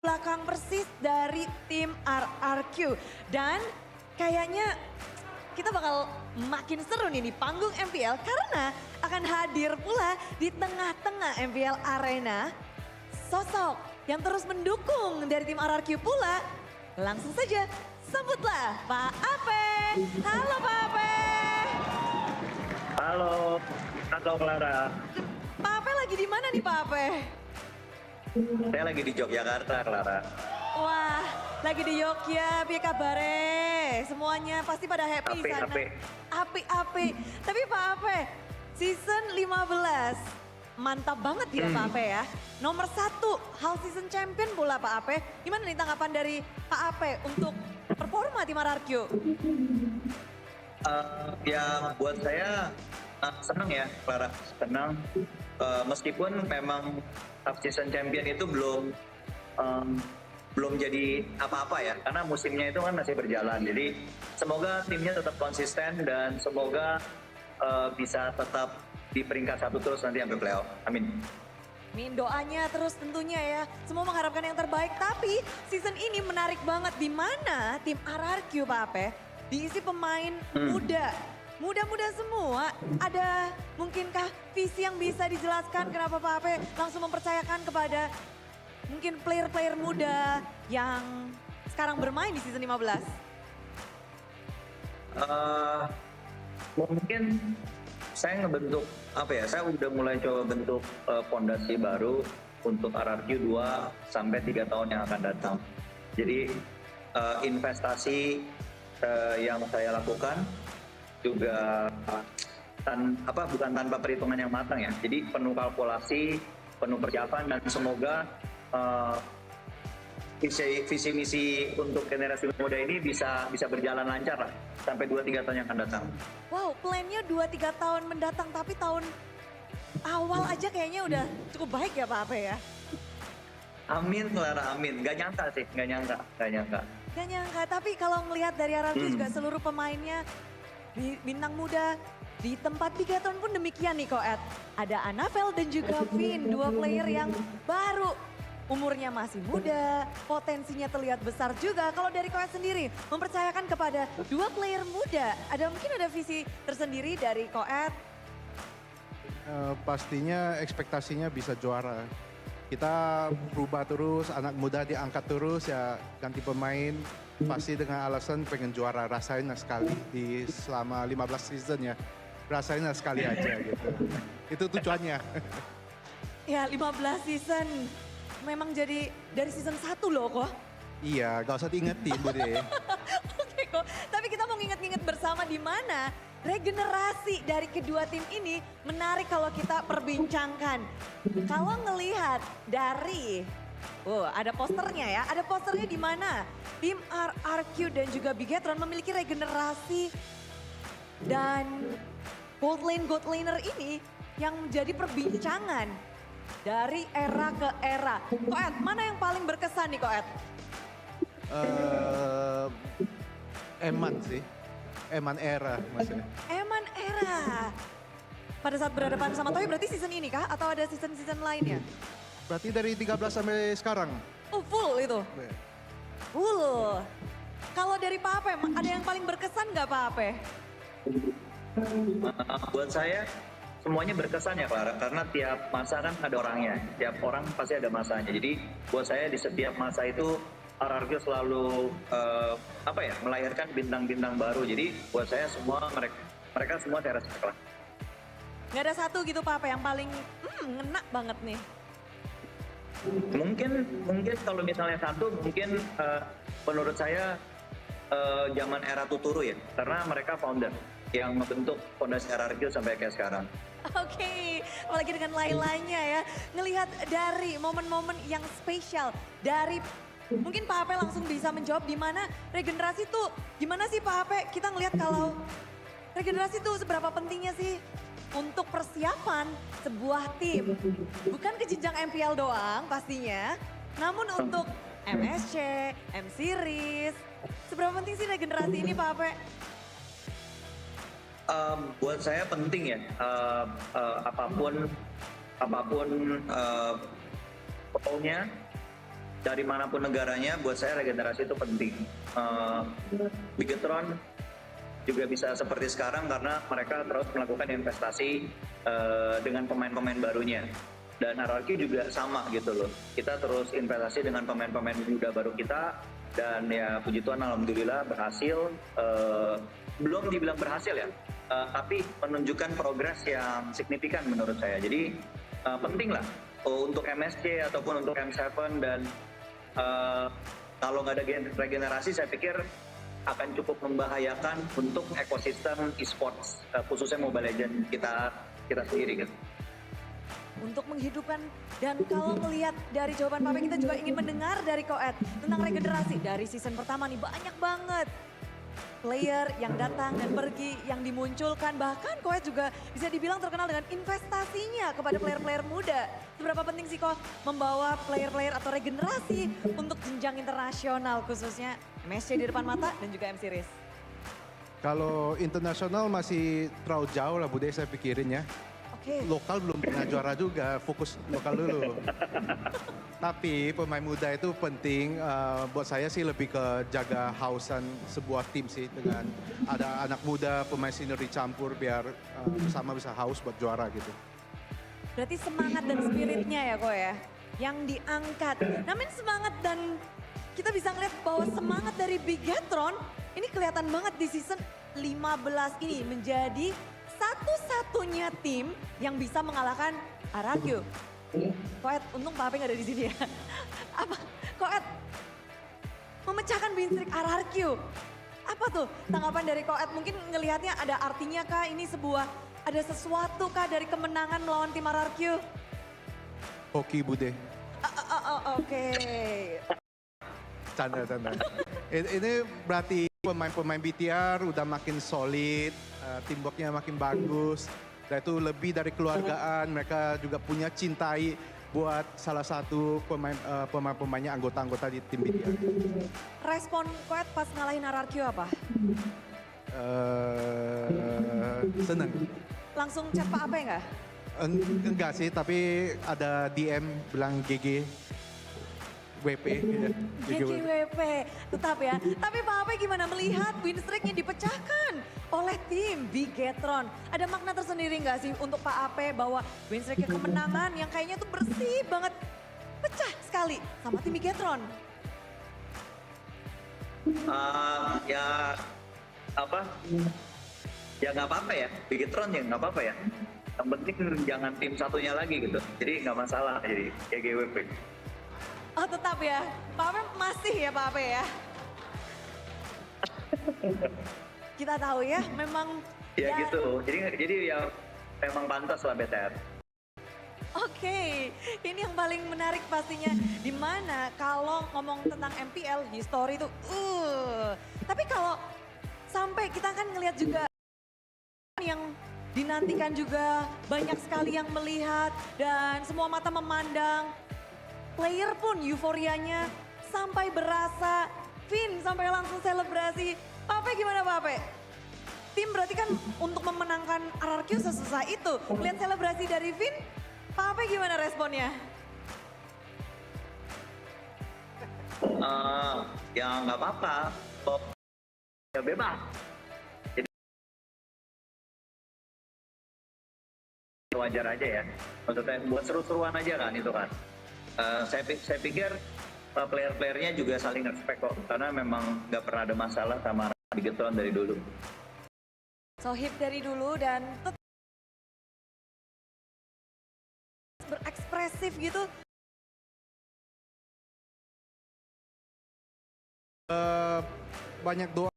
belakang persis dari tim Rrq. Dan kayaknya kita bakal makin seru nih di panggung MPL karena akan hadir pula di tengah-tengah MPL Arena sosok yang terus mendukung dari tim Rrq pula. Langsung saja sambutlah Pak Ape. Halo Pak Ape. Halo Clara. Pak Ape lagi di mana nih Pak Ape? Saya lagi di Yogyakarta, Clara. Wah, lagi di Yogyakarta, piye kabare? Semuanya pasti pada happy Ape, sana. ape. Api. Tapi Pak Ape, season 15. Mantap banget ya Pak Ape ya. Nomor 1, Hal Season Champion pula Pak Ape. Gimana nih tanggapan dari Pak Ape untuk performa tim Rrq? Ya buat saya senang ya, Clara. Senang. Meskipun memang Hal Season Champion itu belum jadi apa-apa ya, karena musimnya itu kan masih berjalan. Jadi semoga timnya tetap konsisten dan semoga bisa tetap di peringkat 1 terus nanti sampai playoff. Amin. Amin, doanya terus tentunya ya. Semua mengharapkan yang terbaik, tapi season ini menarik banget di mana tim Rrq Pak Ape diisi pemain muda. Muda-muda semua. Ada mungkinkah visi yang bisa dijelaskan kenapa Pak Ape langsung mempercayakan kepada mungkin player-player muda yang sekarang bermain di season 15? Mungkin saya ngebentuk saya udah mulai coba bentuk fondasi baru untuk Rrq 2 sampai 3 tahun yang akan datang. Jadi investasi yang saya lakukan juga bukan tanpa perhitungan yang matang ya. Jadi penuh kalkulasi, penuh persiapan, dan semoga visi misi untuk generasi muda ini bisa berjalan lancar lah sampai 2-3 tahun yang akan datang. Wow, plannya 2-3 tahun mendatang, tapi tahun awal aja kayaknya udah cukup baik ya Pak Ape ya? Amin, Clara, amin. Gak nyangka sih, gak nyangka. Gak nyangka, tapi kalau melihat dari Rrq juga seluruh pemainnya, bintang muda, di tempat Bigetron pun demikian nih Koet. Ada Anavel dan juga Vin, 2 player yang baru. Umurnya masih muda, potensinya terlihat besar juga. Kalau dari Koet sendiri, mempercayakan kepada 2 player muda, mungkin ada visi tersendiri dari Koet? Pastinya ekspektasinya bisa juara. Kita berubah terus, anak muda diangkat terus ya, ganti pemain. Pasti dengan alasan pengen juara, rasain sekali di selama 15 season ya. Rasain sekali aja gitu. Itu tujuannya. Ya 15 season. Memang jadi dari season 1 loh kok. Iya, gak usah diingetin Bude. Oke kok, tapi kita mau nginget-nginget bersama di mana regenerasi dari kedua tim ini menarik kalau kita perbincangkan. Kalau ngelihat dari, ada posternya ya, ada posternya di mana tim Rrq dan juga Bigetron memiliki regenerasi dan gold laner ini yang menjadi perbincangan dari era ke era. Koet, mana yang paling berkesan nih Koet? Eman sih, Eman era maksudnya. Eman era. Pada saat berhadapan sama Toy berarti season ini kah? Atau ada season-season lainnya? Berarti dari 13 sampai sekarang? Oh full itu? Full. Kalau dari Pak Ape, ada yang paling berkesan nggak Pak Ape? Buat saya semuanya berkesan ya Clara, karena tiap masa kan ada orangnya, tiap orang pasti ada masanya. Jadi buat saya di setiap masa itu Rrq selalu melahirkan bintang-bintang baru. Jadi buat saya semua mereka semua teras lah. Nggak ada satu gitu Pak Ape yang paling ngena banget nih? Mungkin kalau misalnya satu, mungkin menurut saya zaman era Tuturu ya, karena mereka founder yang membentuk fondasi Rrq sampai kayak sekarang. Oke, apalagi dengan lain-lainnya ya. Ngelihat dari momen-momen yang spesial dari mungkin Pak Ape langsung bisa menjawab di mana regenerasi tuh gimana sih Pak Ape? Kita ngelihat kalau regenerasi tuh seberapa pentingnya sih untuk persiapan sebuah tim. Bukan ke jenjang MPL doang pastinya, namun untuk MSC, M-Series. Seberapa penting sih regenerasi ini Pak Ape? Buat saya penting ya, apapun role-nya, dari manapun negaranya, buat saya regenerasi itu penting. Bigetron juga bisa seperti sekarang karena mereka terus melakukan investasi dengan pemain-pemain barunya. Dan Rrq juga sama gitu loh. Kita terus investasi dengan pemain-pemain muda baru kita, dan ya puji Tuhan alhamdulillah berhasil. Belum dibilang berhasil ya, tapi menunjukkan progres yang signifikan menurut saya. Jadi penting lah untuk MSC ataupun untuk M7, dan kalau nggak ada regenerasi saya pikir akan cukup membahayakan untuk ekosistem e-sports, khususnya Mobile Legends kita sendiri gitu. Untuk menghidupkan, dan kalau melihat dari jawaban Pape, kita juga ingin mendengar dari Koet tentang regenerasi. Dari season pertama nih banyak banget player yang datang dan pergi, yang dimunculkan. Bahkan Koet juga bisa dibilang terkenal dengan investasinya kepada player-player muda. Seberapa penting sih kok membawa player-player atau regenerasi untuk jenjang internasional, khususnya MSC di depan mata dan juga M-Series? Kalau internasional masih terlalu jauh lah Bude, saya pikirin ya. Lokal belum pernah juara juga, fokus lokal dulu. Tapi pemain muda itu penting, buat saya sih lebih ke jaga hausan sebuah tim sih, dengan ada anak muda, pemain senior dicampur biar bersama bisa haus buat juara gitu. Berarti semangat dan spiritnya ya kok ya, yang diangkat. Namun semangat, dan kita bisa ngeliat bahwa semangat dari Bigetron ini kelihatan banget di season 15 ini, menjadi satu-satunya tim yang bisa mengalahkan Rrq. Koet, untung Pape nggak ada di sini ya. Apa, Koet, memecahkan win streak Rrq. Apa tuh tanggapan dari Koet? Mungkin ngelihatnya ada artinya kah ini, ada sesuatu kah dari kemenangan melawan tim Rrq? Hoki Bude. Oke. Canda. Ini berarti pemain-pemain BTR udah makin solid, teamworknya makin bagus. Dan itu lebih dari keluargaan, mereka juga punya cintai buat salah satu pemain-pemainnya, anggota-anggota di tim BTR. Respon Koet pas ngalahin Rrq apa? Seneng. Langsung chat Pak Ape nggak? Enggak sih, tapi ada DM bilang GG. WP gitu. GGWP, tetap ya. Tapi Pak Ape gimana melihat win streak-nya dipecahkan oleh tim Bigetron? Ada makna tersendiri nggak sih untuk Pak Ape bahwa win streak-nya kemenangan yang kayaknya tuh bersih banget, pecah sekali sama tim Bigetron? Ya nggak apa-apa ya, Bigetron ya nggak apa-apa ya. Yang penting jangan tim satunya lagi gitu, jadi nggak masalah jadi GGWP. Oh tetap ya, Pak Ape masih ya Pak Ape ya? Kita tahu ya, memang ya gitu, jadi ya memang pantas lah BTR. Oke, ini yang paling menarik pastinya, dimana kalau ngomong tentang MPL, history itu tapi kalau sampai kita kan ngelihat juga yang dinantikan juga, banyak sekali yang melihat dan semua mata memandang. Player pun euforianya sampai berasa, Vin sampai langsung selebrasi. Pape gimana Pape? Tim berarti kan untuk memenangkan Rrq sesusah itu. Lihat selebrasi dari Vin, Pape gimana responnya? Ya nggak apa-apa, ya bebas. Jadi wajar aja ya, maksudnya buat seru-seruan aja kan itu kan. Saya pikir player-playernya juga saling respect kok, karena memang nggak pernah ada masalah sama Bigetron dari dulu. Sohib dari dulu dan berekspresif gitu. Banyak doa,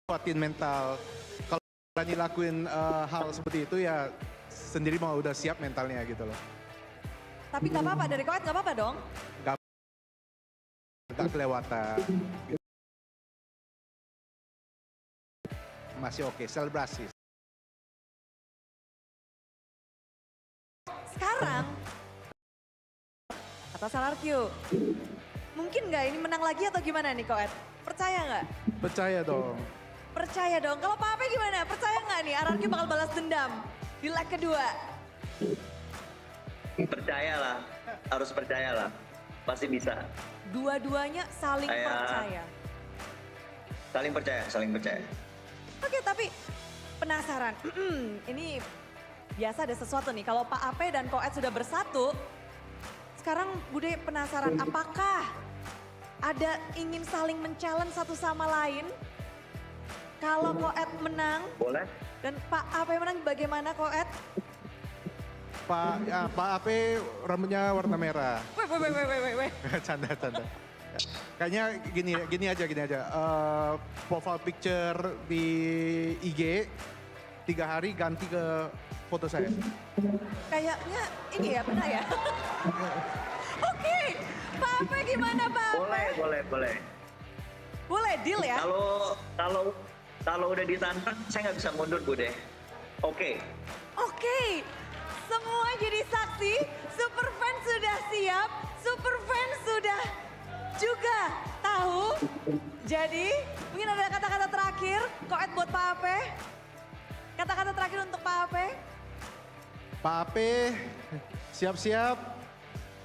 kuatin mental. Kalau berani lakuin hal seperti itu ya sendiri mau udah siap mentalnya gitu loh. Tapi nggak apa-apa, dari Koet nggak apa-apa dong? Gak kelewatan. Masih oke, selebrasi. Sekarang, atas Rrq, mungkin nggak ini menang lagi atau gimana nih Koet? Percaya nggak? Percaya dong. Percaya dong. Kalau Pak Ape gimana? Percaya nggak nih Rrq bakal balas dendam di leg kedua? Percayalah, harus percayalah. pasti bisa. Dua-duanya saling percaya. Saling percaya. Oke, tapi penasaran. Ini biasa ada sesuatu nih. Kalau Pak Ape dan Koet sudah bersatu, sekarang Bude penasaran apakah ada ingin saling men-challenge satu sama lain? Kalau Koet menang, Boleh? dan Pak Ape menang, bagaimana Koet? Pak Ape rambutnya warna merah. Weh. Canda. Kayaknya gini aja. Profile picture di IG 3 hari ganti ke foto saya. Kayaknya ini ya, benar ya? Oke, Pak Ape gimana Pak Ape? Boleh. Boleh, deal ya? Kalau udah ditantang, saya nggak bisa mundur, Bu deh. Oke. Semua jadi saksi, Superfan sudah siap, Superfan sudah juga tahu. Jadi mungkin ada kata-kata terakhir, Koet buat Pak Ape. Kata-kata terakhir untuk Pak Ape. Pak Ape siap-siap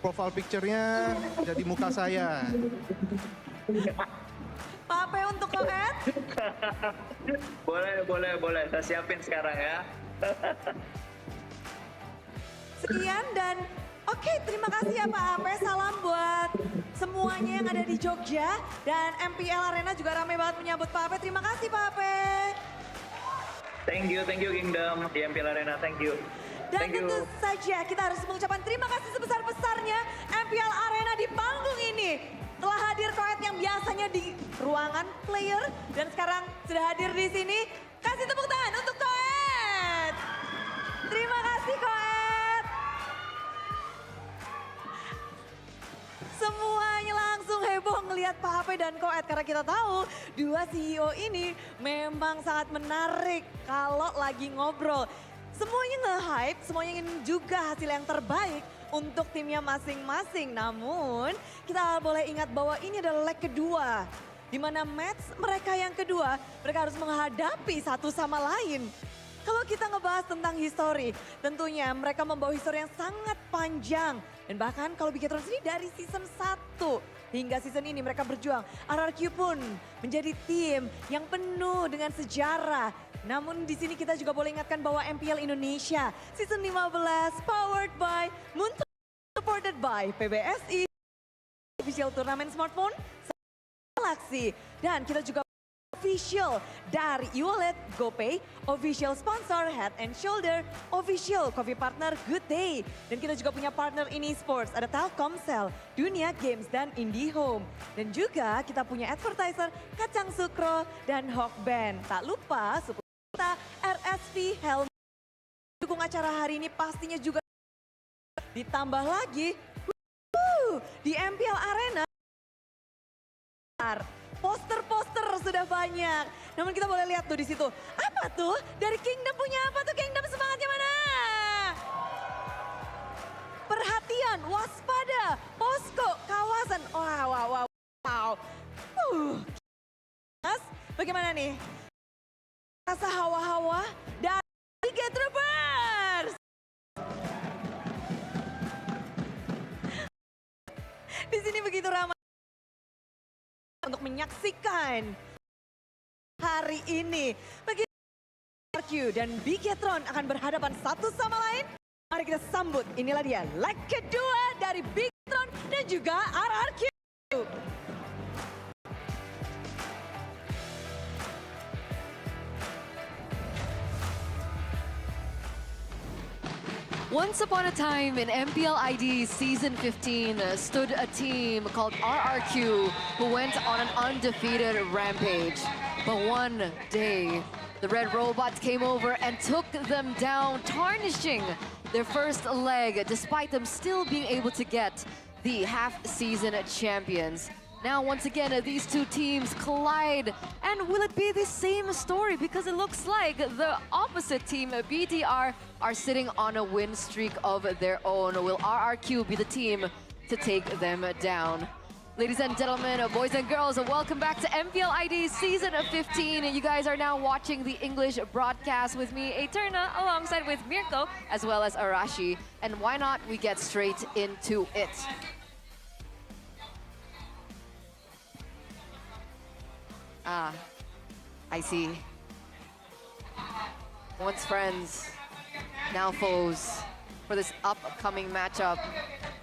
profile picture-nya jadi muka saya. Pak Ape untuk Koet. Boleh. Saya siapin sekarang ya. Sekian dan oke, terima kasih ya Pak Ape. Salam buat semuanya yang ada di Jogja. Dan MPL Arena juga ramai banget menyambut Pak Ape. Terima kasih Pak Ape. Thank you Kingdom di MPL Arena. Thank you. Dan tentu saja kita harus mengucapkan terima kasih sebesar-besarnya MPL Arena di panggung ini. Telah hadir Koet yang biasanya di ruangan player dan sekarang sudah hadir di sini. Kasih tepuk tangan untuk Koet. Terima kasih Koet. Semuanya langsung heboh ngelihat Pak Ape dan Koet karena kita tahu dua CEO ini memang sangat menarik kalau lagi ngobrol. Semuanya nge-hype, semuanya ingin juga hasil yang terbaik untuk timnya masing-masing. Namun kita boleh ingat bahwa ini adalah leg kedua. Di mana match mereka yang kedua, mereka harus menghadapi satu sama lain. Kalau kita ngebahas tentang histori, tentunya mereka membawa histori yang sangat panjang. Dan bahkan kalau Bigetron sendiri dari season 1 hingga season ini mereka berjuang. Rrq pun menjadi tim yang penuh dengan sejarah. Namun di sini kita juga boleh ingatkan bahwa MPL Indonesia season 15 powered by Muntuk, supported by PBSI, official turnamen smartphone, Galaxy. Dan kita juga official dari e-wallet GoPay, official sponsor Head and Shoulder, official coffee partner Good Day. Dan kita juga punya partner ini sports, ada Telkomsel, Dunia Games dan IndiHome. Dan juga kita punya advertiser Kacang Sukro dan Hawkband. Tak lupa support kita RSV Helm. Dukung acara hari ini pastinya juga ditambah lagi di MPL Arena. Poster-poster sudah banyak. Namun kita boleh lihat tuh di situ. Apa tuh? Dari Kingdom punya apa tuh? Kingdom semangatnya mana? Perhatian, waspada, posko, kawasan. Wow. Mas, bagaimana nih? Rasa hawa-hawa dari Bigetron Mlbb. Di sini begitu ramai untuk menyaksikan hari ini. Bagi Rrq dan Bigetron akan berhadapan satu sama lain. Mari kita sambut, inilah dia leg kedua dari Bigetron dan juga Rrq. Once upon a time in MPL ID Season 15 stood a team called Rrq who went on an undefeated rampage. But one day, the Red Robots came over and took them down, tarnishing their first leg despite them still being able to get the half-season champions. Now, once again, these two teams collide. And will it be the same story? Because it looks like the opposite team, BDR, are sitting on a win streak of their own. Will Rrq be the team to take them down? Ladies and gentlemen, boys and girls, welcome back to MPL ID Season 15. You guys are now watching the English broadcast with me, Eterna, alongside with Mirko, as well as Arashi. And why not we get straight into it? Ah, I see. Once friends, now foes for this upcoming matchup.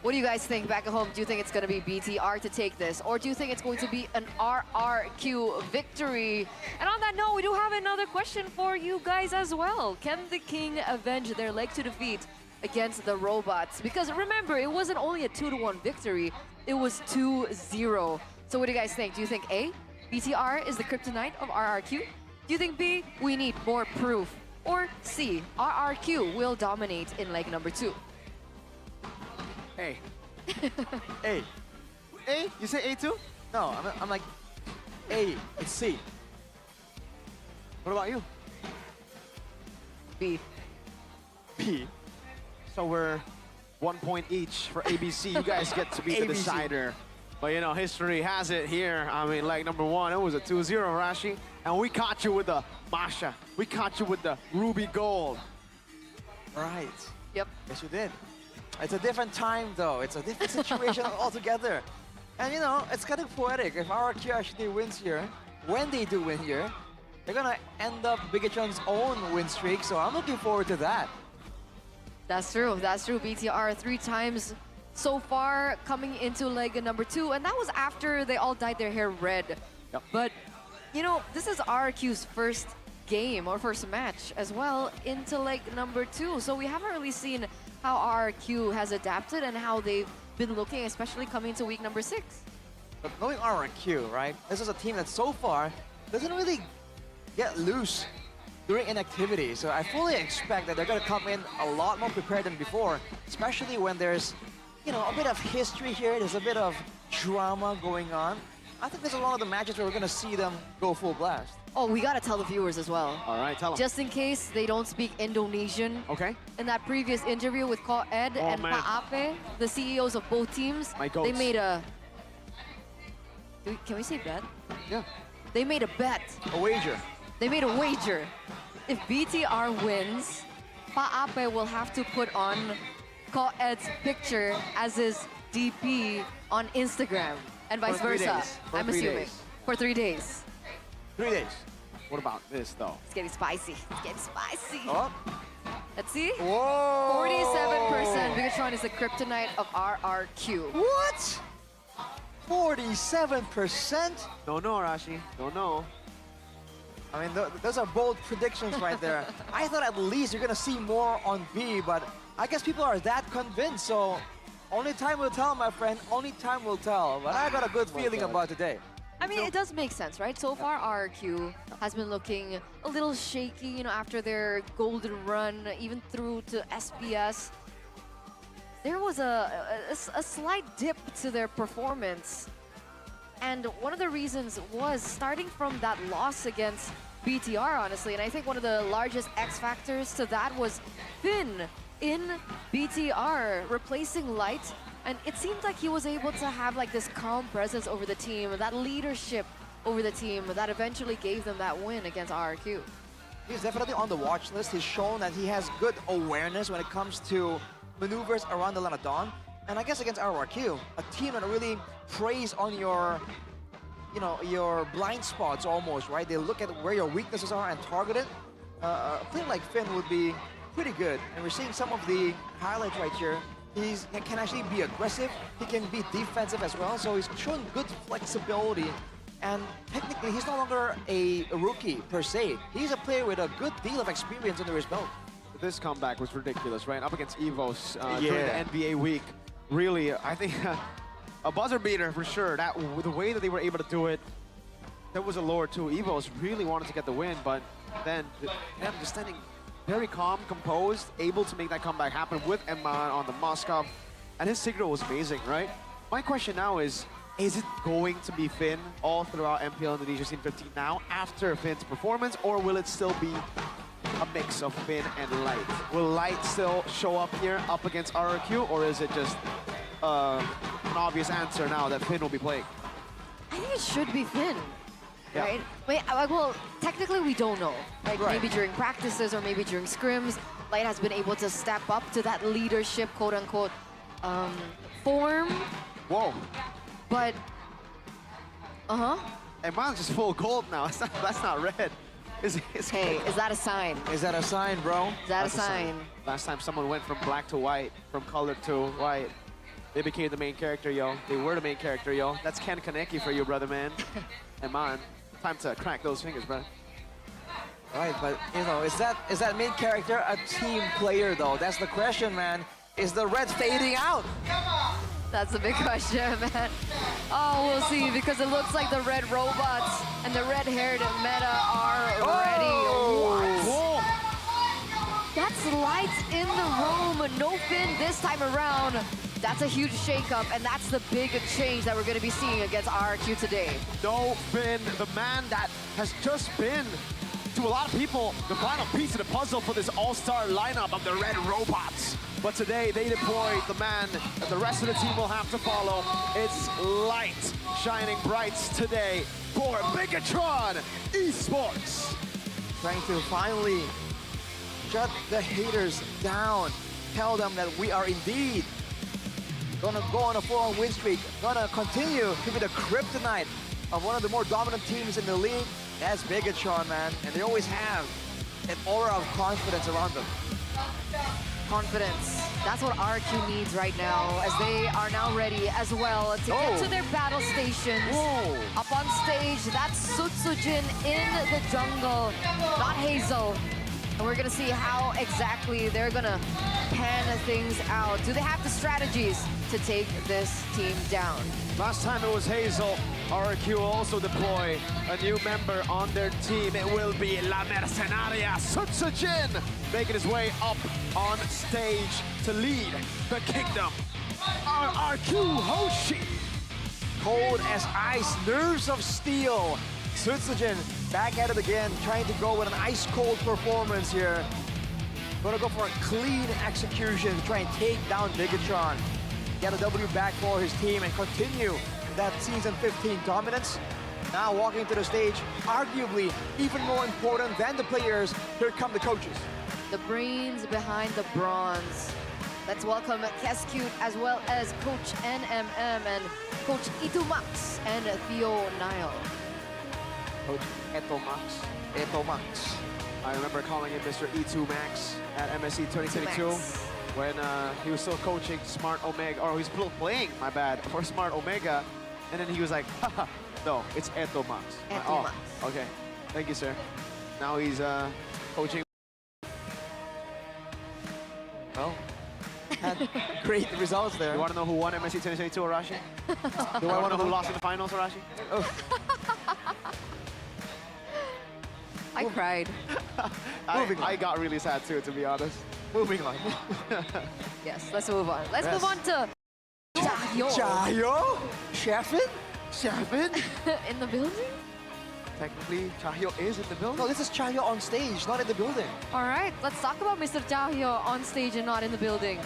What do you guys think back at home? Do you think it's going to be BTR to take this? Or do you think it's going to be an RRQ victory? And on that note, we do have another question for you guys as well. Can the King avenge their leg to defeat against the robots? Because remember, it wasn't only a 2-1 victory, it was 2-0. So what do you guys think? Do you think A, BTR is the kryptonite of RRQ? Do you think B, we need more proof? Or C, RRQ will dominate in leg number 2? A. A. A? You say A too? No, I'm like, A, it's C. What about you? B. B. So we're 1 point each for ABC. You guys get to be the ABC. decider. But you know, history has it here. I mean, like number 1, it was a 2-0, Rashi. And we caught you with the Masha. We caught you with the Ruby Gold. Right. Yep. Yes, you did. It's a different time, though. It's a different situation altogether. And, you know, it's kind of poetic. If RRQ actually wins here, when they do win here, they're going to end up Bigetron's own win streak. So I'm looking forward to that. That's true. That's true. BTR 3 times so far coming into leg number 2. And that was after they all dyed their hair red. Yep. But, you know, this is RRQ's first game or first match as well into leg number 2. So we haven't really seen how RRQ has adapted and how they've been looking, especially coming to week number 6. But knowing RRQ, right? This is a team that so far doesn't really get loose during inactivity. So I fully expect that they're going to come in a lot more prepared than before, especially when there's, you know, a bit of history here. There's a bit of drama going on. I think this is one of the matches where we're going to see them go full blast. Oh, we gotta tell the viewers as well. All right, tell them. Just in case they don't speak Indonesian. Okay. In that previous interview with Ko Ed Oh, and man. Pa Ape, the CEOs of both teams, My they goats. made a... Can we say bet? Yeah. They made a bet. A wager. They made a wager. If BTR wins, Pa Ape will have to put on Ko Ed's picture as his DP on Instagram and vice For 3 versa. days. For I'm 3 assuming. days. For 3 days. 3 days. What about this, though? It's getting spicy. It's getting spicy. Oh. Let's see. Whoa. 47% Bigetron is the kryptonite of RRQ. What? 47%? No, Rashi. No. I mean, those are bold predictions right there. I thought at least you're going to see more on B, but I guess people are that convinced, so only time will tell, my friend. Only time will tell. But I got a good feeling God. about today. I mean, it does make sense, right? So far, RRQ has been looking a little shaky, you know, after their golden run, even through to SBS. There was a slight dip to their performance. And one of the reasons was starting from that loss against BTR, honestly. And I think one of the largest X factors to that was Finn in BTR replacing Light. And it seemed like he was able to have like this calm presence over the team, that leadership over the team that eventually gave them that win against RRQ. He's definitely on the watch list. He's shown that he has good awareness when it comes to maneuvers around the Lanadon. And I guess against RRQ, a team that really preys on your, you know, your blind spots almost, right? They look at where your weaknesses are and target it. A player like Finn would be pretty good. And we're seeing some of the highlights right here. He can actually be aggressive. He can be defensive as well. So he's showing good flexibility. And technically, he's no longer a rookie per se. He's a player with a good deal of experience under his belt. This comeback was ridiculous, right? Up against EVOS Yeah. during the NBA week. Really, I think a buzzer beater for sure. That the way that they were able to do it, there was a lure too. EVOS really wanted to get the win, but then them just standing very calm, composed, able to make that comeback happen with Emma on the Moskov. And his signal was amazing, right? My question now is it going to be Finn all throughout MPL Indonesia Scene 15 now after Finn's performance, or will it still be a mix of Finn and Light? Will Light still show up here up against RRQ, or is it just an obvious answer now that Finn will be playing? I think it should be Finn, Yeah. right? Wait, well, technically we don't know. Like Right. maybe during practices or maybe during scrims, Light has been able to step up to that leadership, quote-unquote, form. Whoa. But, Eman's just full gold now. That's not red. Hey, is that a sign? Is that a sign, bro? Is that a sign? Last time someone went from black to white, from color to white, they became the main character, yo. They were the main character, yo. That's Ken Kaneki for you, brother, man. Eman, time to crack those fingers, bro. Right, but you know, is that main character a team player though? That's the question, man. Is the red fading out? That's a big question, man. Oh, we'll see, because it looks like the red robots and the red-haired meta are ready. Oh! What? That's lights in the room. No Finn this time around. That's a huge shakeup, and that's the big change that we're going to be seeing against Rrq today. No Finn, the man that has just been, to a lot of people, the final piece of the puzzle for this all-star lineup of the red robots. But today, they deployed the man that the rest of the team will have to follow. It's light shining bright today for Bigetron Esports. Trying to finally shut the haters down. Tell them that we are indeed gonna go on a 4-on win streak. Gonna continue to be the kryptonite of one of the more dominant teams in the league. That's Bigetron, man. And they always have an aura of confidence around them. Confidence. That's what Rrq needs right now, as they are now ready as well to get to their battle stations. Whoa. Up on stage, that's Sutsujin in the jungle, not Hazel. And we're gonna see how exactly they're gonna pan things out. Do they have the strategies to take this team down? Last time it was Hazel. Rrq will also deploy a new member on their team. It will be La Mercenaria Sutsujin, making his way up on stage to lead the kingdom. Rrq Hoshi. Cold as ice, nerves of steel. Sutsujin back at it again, trying to go with an ice-cold performance here. Gonna go for a clean execution to try and take down Bigetron. Get a W back for his team and continue that Season 15 dominance. Now walking to the stage, arguably even more important than the players, here come the coaches. The brains behind the bronze. Let's welcome Keskute as well as Coach NMM and Coach Itumax and Theo Nile. Coach Eto Max. Eto Max. I remember calling him Mr. E2 Max at MSC 2022 when he was still coaching Smart Omega, or he's still playing, my bad, for Smart Omega. And then he was like, haha, no, it's Eto Max. Eto Max. Okay. Thank you, sir. Now he's coaching. Well, had great results there. You want to know who won MSC 2022, Arashi? Do I want to who lost in the finals, Arashi? Oh. I cried. I got really sad too, to be honest. Moving on. Yes, let's move on. Let's move on to Jahyo Jahyo? Sheffin? Sheffin? in the building. Technically, Chahyo is in the building. No, this is Jahyo on stage, not in the building. All right, let's talk about Mr. Jahyo on stage and not in the building.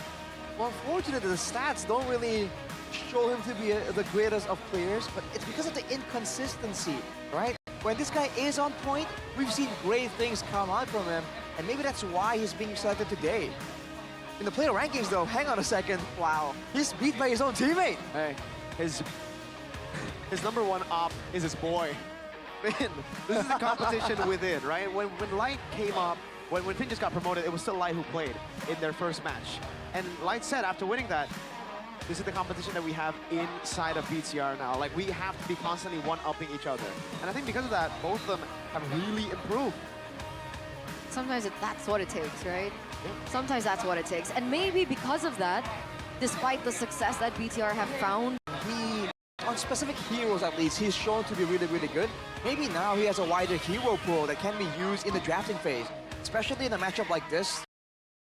Well, unfortunately, the stats don't really show him to be the greatest of players, but it's because of the inconsistency, right? When this guy is on point, we've seen great things come out from him, and maybe that's why he's being selected today. In the player rankings, though, hang on a second. Wow, he's beat by his own teammate. Hey, his number one op is his boy, Finn. This is the competition within, right? When Light came up, when Finn just got promoted, it was still Light who played in their first match. And Light said after winning that, this is the competition that we have inside of BTR now. Like, we have to be constantly one-upping each other. And I think because of that, both of them have really improved. Sometimes that's what it takes, right? Sometimes that's what it takes. And maybe because of that, despite the success that BTR have found, On specific heroes, at least, he's shown to be really, really good. Maybe now he has a wider hero pool that can be used in the drafting phase, especially in a matchup like this.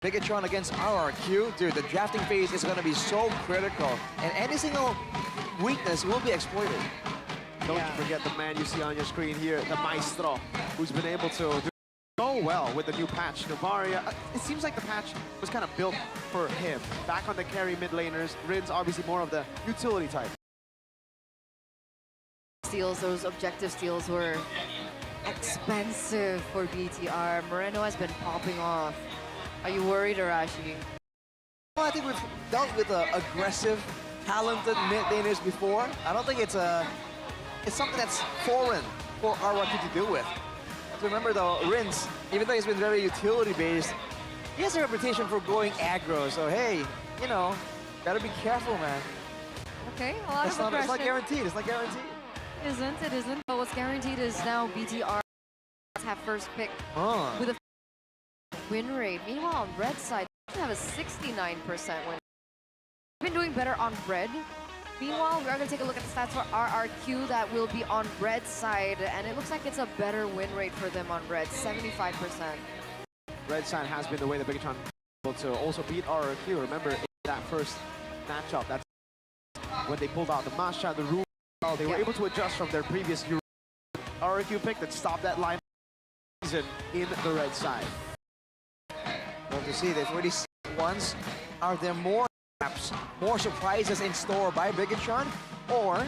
Bigetron against Rrq, dude, the drafting phase is going to be so critical, and any single weakness will be exploited. Don't you forget the man you see on your screen here, the Maestro, who's been able to do so well with the new patch. Novaria, it seems like the patch was kind of built for him. Back on the carry mid laners, Rin's obviously more of the utility type. steals, those objective steals were expensive for BTR. Moreno has been popping off. Are you worried, Arashi? Well, I think we've dealt with aggressive, talented mid laners before. I don't think it's it's something that's foreign for Rrq to deal with. So remember though, Rince, even though he's been very utility-based, he has a reputation for going aggro. So hey, you know, gotta be careful, man. Okay, a lot It's of not aggression. guaranteed. It's not guaranteed. It isn't. But what's guaranteed is now BTR have first pick with a win rate. Meanwhile, on red side, they have a 69% win. Been doing better on red. Meanwhile, we are going to take a look at the stats for Rrq that will be on red side, and it looks like it's a better win rate for them on red, 75%. Red side has been the way that Bigetron able to also beat Rrq. Remember, in that first matchup, that's when they pulled out the Masha, the Rrq, they were able to adjust from their previous Rrq pick that stopped that line season in the red side. Well, to see, they've already seen once. Are there more perhaps more surprises in store by Bigetron, or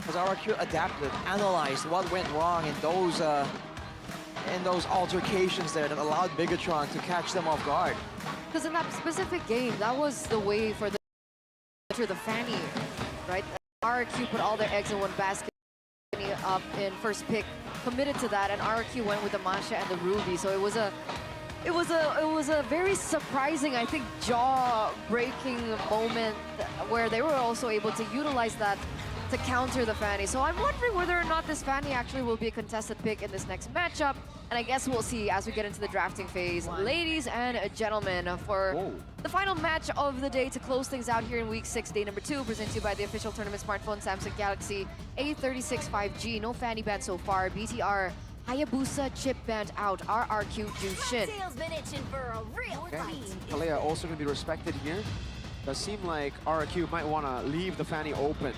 has Rrq adapted, analyzed what went wrong in those altercations there that allowed Bigetron to catch them off guard? Because in that specific game, that was the way for them to enter the Fanny, right? Rrq put all their eggs in one basket, up in first pick, committed to that, and Rrq went with the Masha and the Ruby. So it was a very surprising, I think, jaw-breaking moment where they were also able to utilize that to counter the Fanny. So I'm wondering whether or not this Fanny actually will be a contested pick in this next matchup. And I guess we'll see as we get into the drafting phase. Ladies and gentlemen, for the final match of the day to close things out here in Week 6, day number 2, presented to you by the official tournament smartphone Samsung Galaxy A36 5G. No Fanny ban so far. BTR Hayabusa chip banned out. Rrq Jushin. Been itching for a real fight. Kalea also going to be respected here. Does seem like Rrq might want to leave the Fanny open.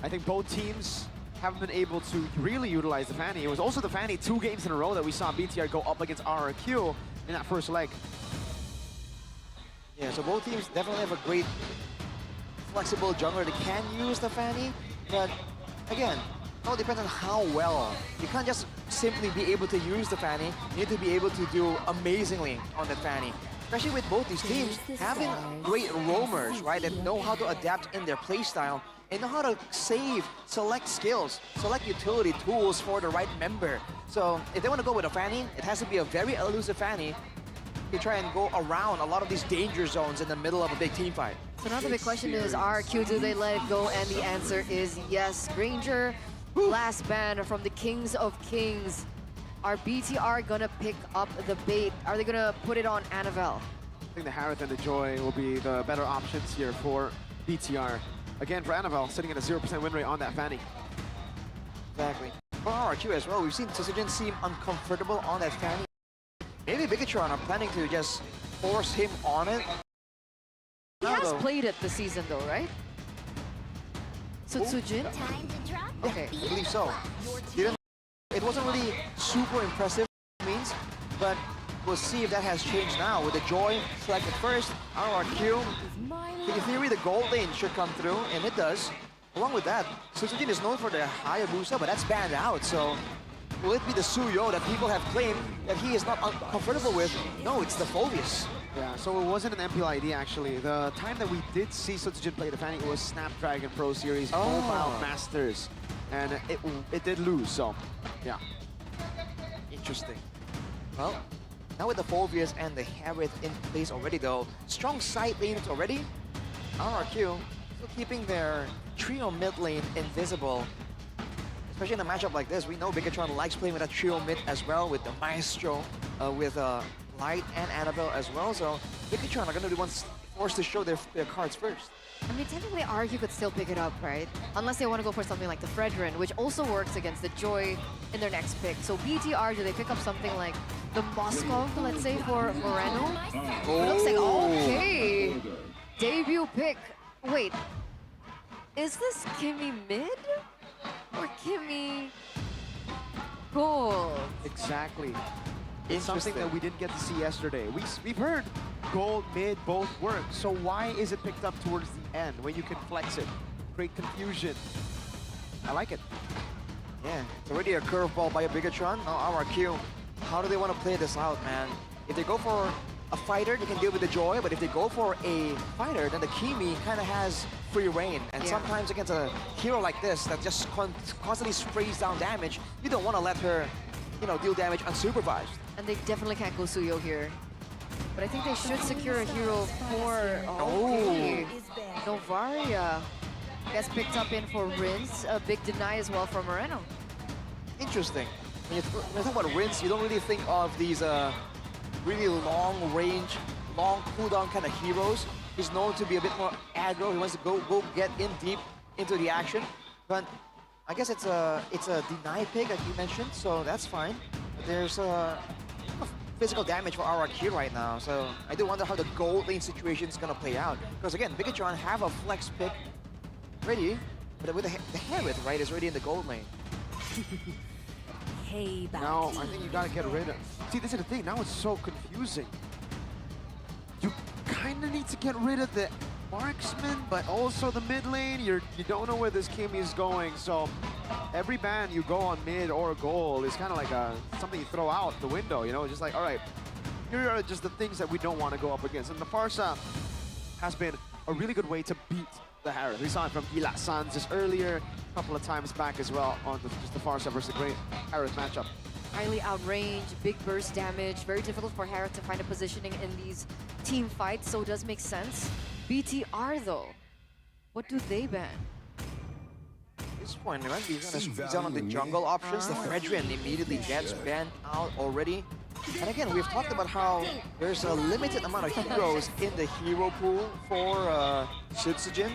I think both teams haven't been able to really utilize the Fanny. It was also the Fanny 2 games in a row that we saw BTR go up against Rrq in that first leg. Yeah, so both teams definitely have a great flexible jungler that can use the Fanny, but again, it all depends on how well. You can't just simply be able to use the Fanny, you need to be able to do amazingly on the Fanny. Especially with both these teams having great roamers, right, that know how to adapt in their playstyle and know how to save, select skills, select utility tools for the right member. So if they want to go with a Fanny, it has to be a very elusive Fanny to try and go around a lot of these danger zones in the middle of a big team fight. So now the big question is, Rrq, do they let it go? And the answer is yes. Granger, last ban from the Kings of Kings. Are BTR gonna pick up the bait? Are they gonna put it on Annabelle? I think the Harith and the Joy will be the better options here for BTR. Again, for Annabelle, sitting at a 0% win rate on that Fanny. Exactly. For Rrq as well, we've seen Tsujin seem uncomfortable on that Fanny. Maybe Bigetron are planning to just force him on it. He Now, has though, played it this season though, right? So Tsujin? Time to drop Okay. I believe so. It wasn't really super impressive, means, but we'll see if that has changed now. With the Joy selected first, Rrq. In theory, the gold lane should come through, and it does. Along with that, Tsujin is known for the Hayabusa, but that's banned out, so will it be the Suyo that people have claimed that he is not comfortable with? No, it's the Phobius. Yeah, so it wasn't an MPL ID actually. The time that we did see Tsujin play the Fanny, it was Snapdragon Pro Series Mobile Masters. And it did lose, so yeah. Interesting. Well, now with the Phobius and the Harith in place already though, strong side lanes already, Rrq still keeping their trio mid lane invisible. Especially in a matchup like this, we know Bigetron likes playing with a trio mid as well, with the Maestro, with Light and Annabelle as well, so Bigetron are going to be ones forced to show their cards first. I mean, technically Rrq could still pick it up, right? Unless they want to go for something like the Fredrin, which also works against the Joy in their next pick. So BTR, do they pick up something like the Moskov, let's say, for Moreno? It looks like, okay, debut pick. Wait, is this Kimmy mid or Kimmy gold? Exactly. It's something that we didn't get to see yesterday. We've heard gold, mid, both work. So why is it picked up towards the end when you can flex it? Great confusion. I like it. Yeah, it's already a curveball by a Bigetron. Now Rrq, how do they want to play this out, man? If they go for a fighter, they can deal with the Joy, but if they go for a fighter, then the Kimi kind of has free reign. And Yeah. sometimes against a hero like this that just constantly sprays down damage, you don't want to let her, you know, deal damage unsupervised. And they definitely can't go Suyo here. But I think they should secure a hero for... Oh. Okay. Novaria gets picked up in for Rinse. A big deny as well from Moreno. Interesting. When you talk about Rinse, you don't really think of these really long range, long cooldown kind of heroes. He's known to be a bit more aggro. He wants to go get in deep into the action. But I guess it's a deny pick, like you mentioned, so that's fine. But there's physical damage for Rrq right now, so I do wonder how the gold lane situation is gonna play out. Because again, Bigetron have a flex pick ready, but with the Herith, right, is ready in the gold lane. Hey, Now, I think you gotta get rid of... See, this is the thing. Now it's so confusing. You kind of need to get rid of the marksman, but also the mid lane. You don't know where this Kimi is going, so every ban you go on mid or goal is kind of like something you throw out the window, you know? Just like, all right, here are just the things that we don't want to go up against. And the Farsa has been a really good way to beat the Harith. We saw it from Ila Sans just earlier, a couple of times back as well on just the Farsa versus the Great Harith matchup. Highly outranged, big burst damage. Very difficult for Harith to find a positioning in these team fights, so it does make sense. BTR though, what do they ban? At this point, right, we're gonna squeeze out on the jungle options. The Fredrin immediately gets banned out already. And again, we've talked about how there's a limited amount of heroes in the hero pool for Sutsujin,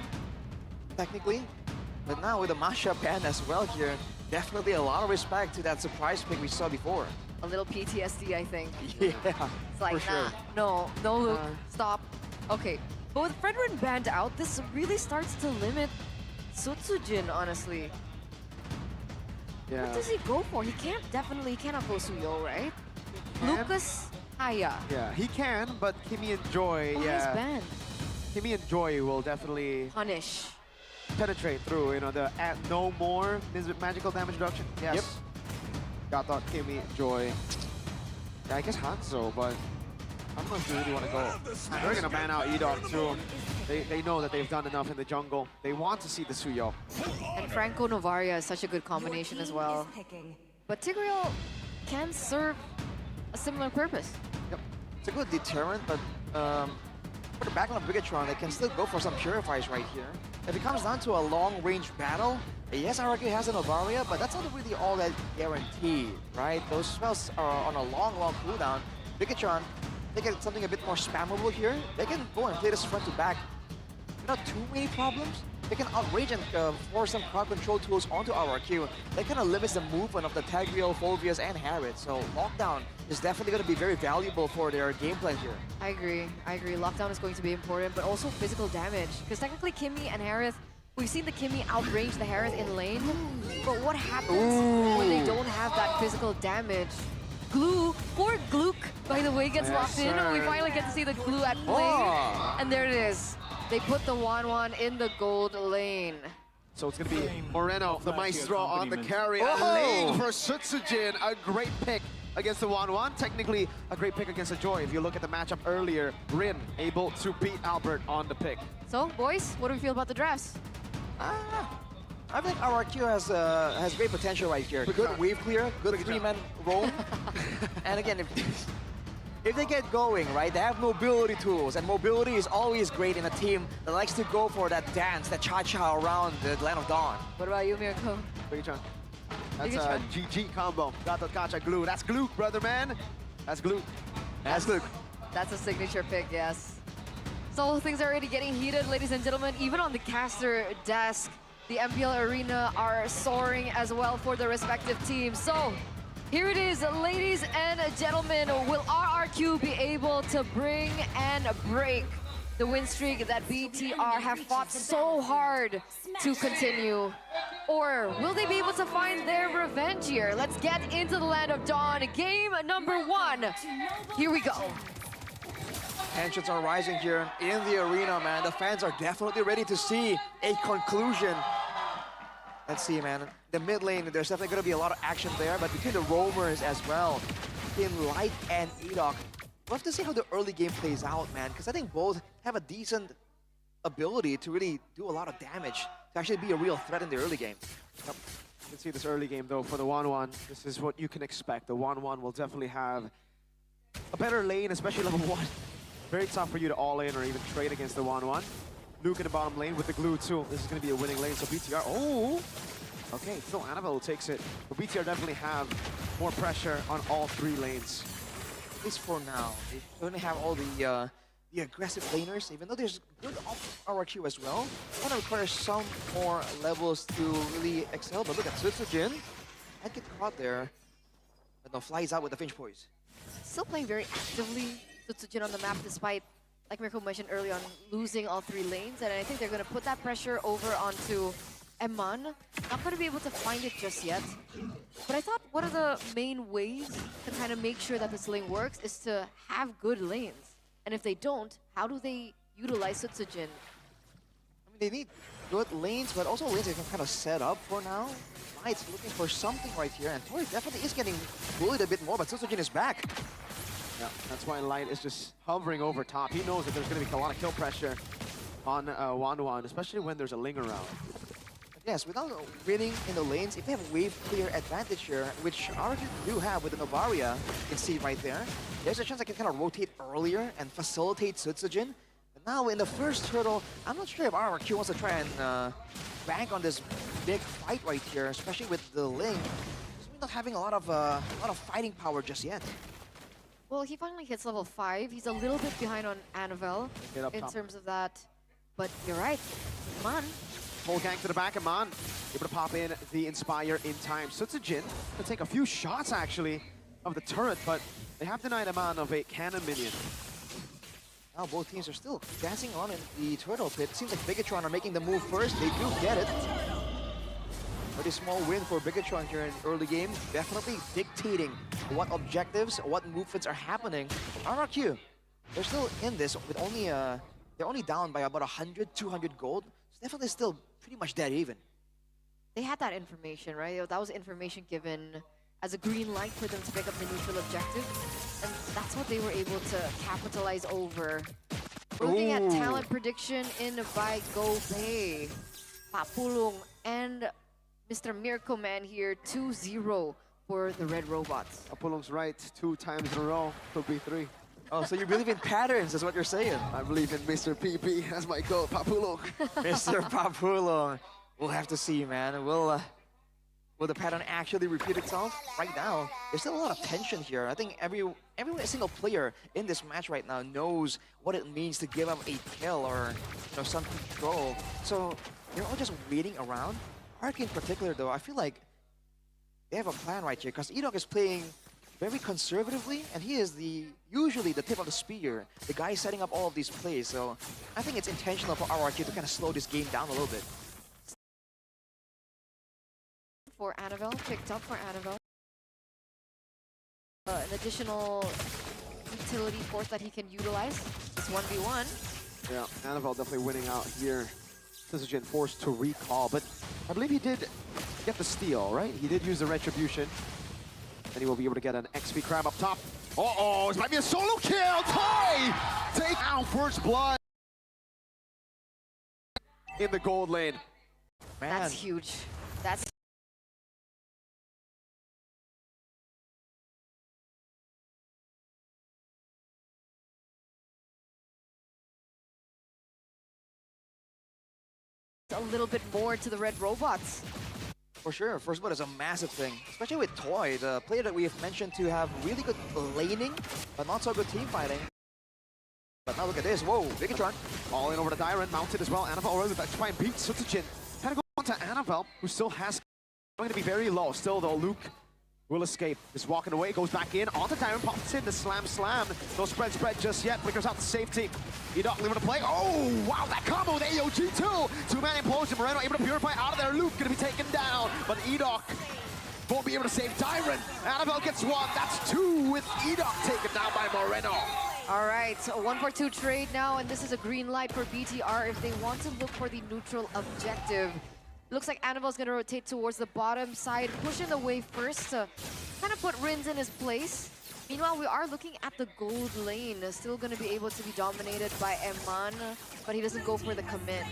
technically. But now with the Masha ban as well here, definitely a lot of respect to that surprise pick we saw before. A little PTSD, I think. Yeah, It's like, for nah, sure. no, Luke, stop. Okay, but with Fredrin banned out, this really starts to limit Sutsujin, honestly. Yeah. What does he go for? He cannot go Suyo, right? can. Lucas Haya. Yeah, he can, but Kimi and Joy, Oh, he's yeah. banned. Kimi and Joy will definitely Punish. penetrate through, you know, the no more magical damage reduction. Yes. Yep. Got thought Kimi, Joy. Yeah, I guess Hanzo, but I don't know if they really want to go. They're gonna ban out Edok too. They know that they've done enough in the jungle. They want to see the Suyo. And Franco Novaria is such a good combination as well. But Tigreal can serve a similar purpose. Yep. It's a good deterrent, but for the backline of Bigetron, they can still go for some Purifies right here. If it comes down to a long-range battle, yes, Rrq has an Novaria, but that's not really all that guaranteed, right? Those spells are on a long cooldown. Bigetron, they get something a bit more spammable here. They can go and play this front to back. Not too many problems. They can outrage and force some crowd control tools onto Rrq. That kind of limits the movement of the Tigreal, Phobias, and Harith. So lockdown is definitely going to be very valuable for their game plan here. I agree. Lockdown is going to be important, but also physical damage. Because technically Kimi and Harith, we've seen the Kimi outrange the Harith in lane. But what happens when they don't have that physical damage? Glue, poor Gluck, by the way, gets locked in. sir. We finally get to see the Glue at play. Oh. And there it is. They put the 1-1 in the gold lane. So it's gonna be Moreno, the maestro on the carry. Oh! A lane for Sutsujin, a great pick against the 1-1. Technically, a great pick against the Joy. If you look at the matchup earlier, Rin able to beat Albert on the pick. So, boys, what do we feel about the drafts? I think Rrq has great potential right here. Good wave clear, good three-man roam. And again, if they get going, right, they have mobility tools, and mobility is always great in a team that likes to go for that dance, that cha-cha around the Land of Dawn. What about you, Mirko? Bigetron. That's Bigetron. a GG combo. Got the gotcha glue. That's glue, brother man. That's glue. That's good. That's a signature pick, yes. So things are already getting heated, ladies and gentlemen. Even on the caster desk, the MPL arena are soaring as well for the respective teams. So here it is, ladies and gentlemen. Will Rrq be able to bring and break the win streak that BTR have fought so hard to continue? Or will they be able to find their revenge here? Let's get into the Land of Dawn. Game number 1. Here we go. Tensions are rising here in the arena, man. The fans are definitely ready to see a conclusion. Let's see, man. The mid lane, there's definitely going to be a lot of action there, but between the roamers as well, in Light and Edok, we'll have to see how the early game plays out, man, because I think both have a decent ability to really do a lot of damage, to actually be a real threat in the early game. Yep. You can see this early game, though, for the 1-1. This is what you can expect. The 1-1 will definitely have a better lane, especially level 1. Very tough for you to all-in or even trade against the 1-1. Luke in the bottom lane with the glue, too. This is going to be a winning lane, so BTR... Oh! Okay, still Annabelle takes it. But BTR definitely have more pressure on all 3 lanes. At least for now. They don't have all the aggressive laners, even though there's good Rrq as well. Kind of requires some more levels to really excel, but look at Sutsujin. I'd get caught there. But no, flies out with the Finch Poise. Still playing very actively, Sutsujin on the map, despite, like Rrq mentioned earlier on, losing all 3 lanes. And I think they're going to put that pressure over onto Eman. Not going to be able to find it just yet. But I thought one of the main ways to kind of make sure that this lane works is to have good lanes. And if they don't, how do they utilize Sutsujin? I mean, they need good lanes, but also lanes they can kind of set up for now. Knight's looking for something right here, and Tori definitely is getting bullied a bit more, but Sutsujin is back. Yeah, that's why Light is just hovering over top. He knows that there's going to be a lot of kill pressure on 1-1, especially when there's a Ling around. Yes, without winning in the lanes, if they have wave clear advantage here, which Rrq do have with the Novaria, you can see right there, there's a chance I can kind of rotate earlier and facilitate Sutsujin. But now in the first turtle, I'm not sure if Rrq wants to try and bank on this big fight right here, especially with the Ling. He's not having a lot of fighting power just yet. Well, he finally hits level 5. He's a little bit behind on Annabelle in terms of that. But you're right, Man. Whole gang to the back, and Man able to pop in the Inspire in time. Sutsujin can take a few shots, actually, of the turret, but they have denied a man of a cannon minion. Now both teams are still dancing on in the turtle pit. Seems like Bigetron are making the move first. They do get it. Pretty small win for Bigetron here in early game. Definitely dictating what objectives, what movements are happening. Rrq, they're still in this with only, they're only down by about 100, 200 gold. It's definitely still pretty much dead even. They had that information, right? That was information given as a green light for them to pick up the neutral objective. And that's what they were able to capitalize over. We're looking at talent prediction in by Gopay, Papulong, and Mr. Miracle Man here, 2-0 for the Red Robots. Apollo's right, 2 times in a row, could be 3. Oh, so you believe in patterns, is what you're saying. I believe in Mr. PP as my goal, Papulong. Mr. Papulong. We'll have to see, man. Will the pattern actually repeat itself? Right now, there's still a lot of tension here. I think every single player in this match right now knows what it means to give up a kill or some control. So they're all just waiting around. Rrq in particular, though, I feel like they have a plan right here because Edok is playing very conservatively, and he is usually the tip of the spear, the guy setting up all of these plays. So I think it's intentional for Rrq to kind of slow this game down a little bit. For Annabelle, picked up for Annabelle. An additional utility force that he can utilize. It's 1v1. Yeah, Annabelle definitely winning out here. Sutsujin forced to recall, but I believe he did get the steal, right? He did use the retribution. And he will be able to get an XP crab up top. Uh-oh, this might be a solo kill! Toy! Take out first blood in the gold lane. Man. That's huge. That's a little bit more to the Red Robots. For sure, first blood is a massive thing, especially with Toy, the player that we have mentioned to have really good laning, but not so good team fighting. But now look at this, whoa, Bigetron. All in over to Dyron, mounted as well. Annabelle already back to try and beat Sutsujin. Kind of go on to Annabelle, who still has going to be very low. Still though, Luke will escape. Just walking away, goes back in, onto Dyron, pops in the slam. No spread just yet, flickers out to safety. Edok leaving to play. Oh, wow, that combo with AOG too. 2-man implosion, Moreno able to purify out of there. Luke gonna be taken down, but Edok won't be able to save Dyron. Annabelle gets 1, that's 2 with Edok taken down by Moreno. All right, so a 1-4-2 trade now, and this is a green light for BTR if they want to look for the neutral objective. Looks like Annabelle's gonna rotate towards the bottom side, pushing the wave first to kind of put Rins in his place. Meanwhile, we are looking at the gold lane. Still going to be able to be dominated by Eman, but he doesn't go for the commit.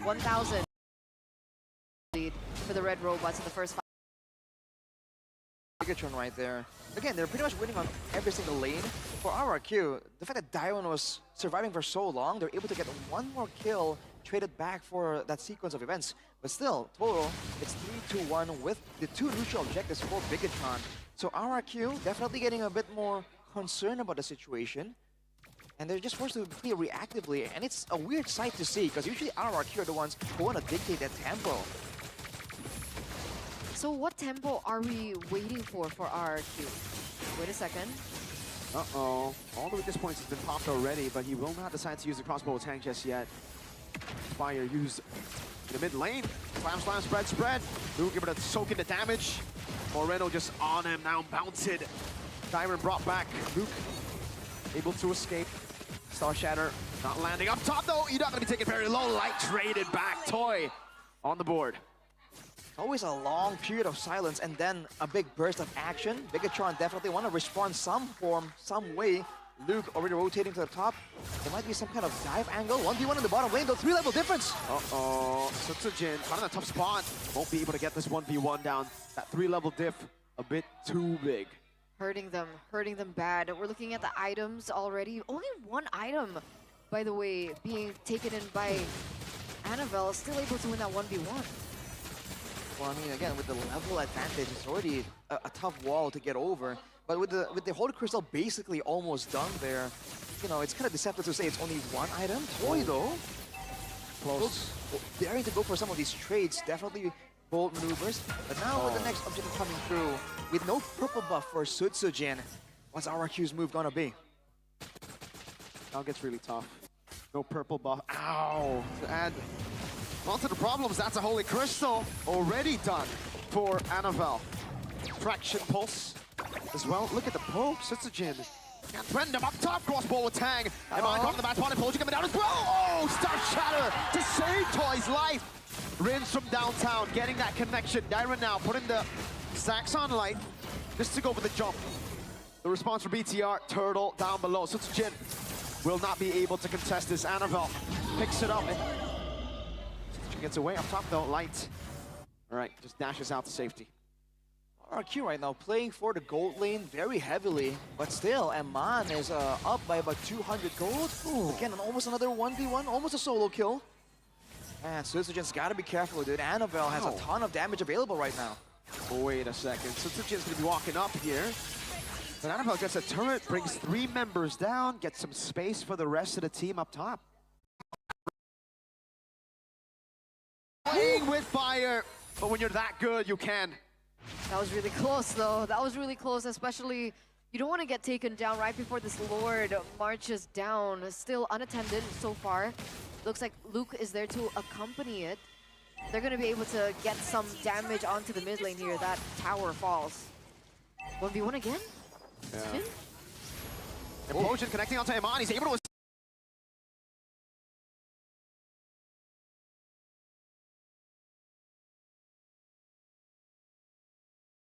1,000 lead for the Red Robots in the first 5. Bigetron right there. Again, they're pretty much winning on every single lane. For Rrq, the fact that Dairon was surviving for so long, they're able to get one more kill traded back for that sequence of events. But still, total, it's 3-2-1 with the 2 neutral objectives for Bigetron. So Rrq definitely getting a bit more concerned about the situation. And they're just forced to play reactively. And it's a weird sight to see, because usually Rrq are the ones who want to dictate that tempo. So what tempo are we waiting for Rrq? Wait a second. Uh-oh. All the weakest points has been popped already, but he will not decide to use the crossbow tank just yet. Fire used in the mid lane. Slam, slam, spread, spread. Luke able to soak in the damage. Moreno just on him now, mounted. Dairon brought back. Luke able to escape. Star Shatter not landing up top though. You're not going to be taken very low. Light traded back. Toy on the board. Always a long period of silence and then a big burst of action. Bigetron definitely want to respond some form, some way. Luke already rotating to the top. There might be some kind of dive angle. 1v1 in the bottom lane, though 3-level difference. Uh-oh. Sutsujin caught in a tough spot. Won't be able to get this 1v1 down. That 3-level diff a bit too big. Hurting them bad. We're looking at the items already. Only one item, by the way, being taken in by Annabelle, still able to win that 1v1. Well, I mean, again, with the level advantage, it's already a tough wall to get over. But with the Holy Crystal basically almost done there, you know, it's kind of deceptive to say it's only one item. Toy, though, Close. daring to go for some of these trades, definitely bold maneuvers. But now with the next objective coming through, with no purple buff for Sutsujin, what's Rrq's move gonna be? Now it gets really tough. No purple buff. Ow! To add on to the problems, that's a Holy Crystal already done for Annabelle. Traction Pulse as well. Look at the poke. Sutsujin can't friend him up top. Crossbow with Tang. And on the back spot, and Poji coming down as well. Oh! Star Shatter to save Toy's life. Rins from downtown getting that connection. Dairon now putting the stacks on light just to go for the jump. The response from BTR, Turtle down below. Sutsujin will not be able to contest this. Annabelle picks it up. And Sutsujin gets away up top though. Light. All right, just dashes out to safety. Rrq right now playing for the gold lane very heavily, but still, Eman is up by about 200 gold. Ooh. Again, almost another 1v1, almost a solo kill. And Sutsujin's got to be careful, dude. Annabelle has a ton of damage available right now. Wait a second. Sutsujin's going to be walking up here. But Annabelle gets a turret, brings 3 members down, gets some space for the rest of the team up top. Playing with fire, but when you're that good, you can. That was really close, though. That was really close, especially you don't want to get taken down right before this Lord marches down. Still unattended so far. Looks like Luke is there to accompany it. They're going to be able to get some damage onto the mid lane here. That tower falls. 1v1 again? Yeah. Implosion connecting onto Eman. He's able to...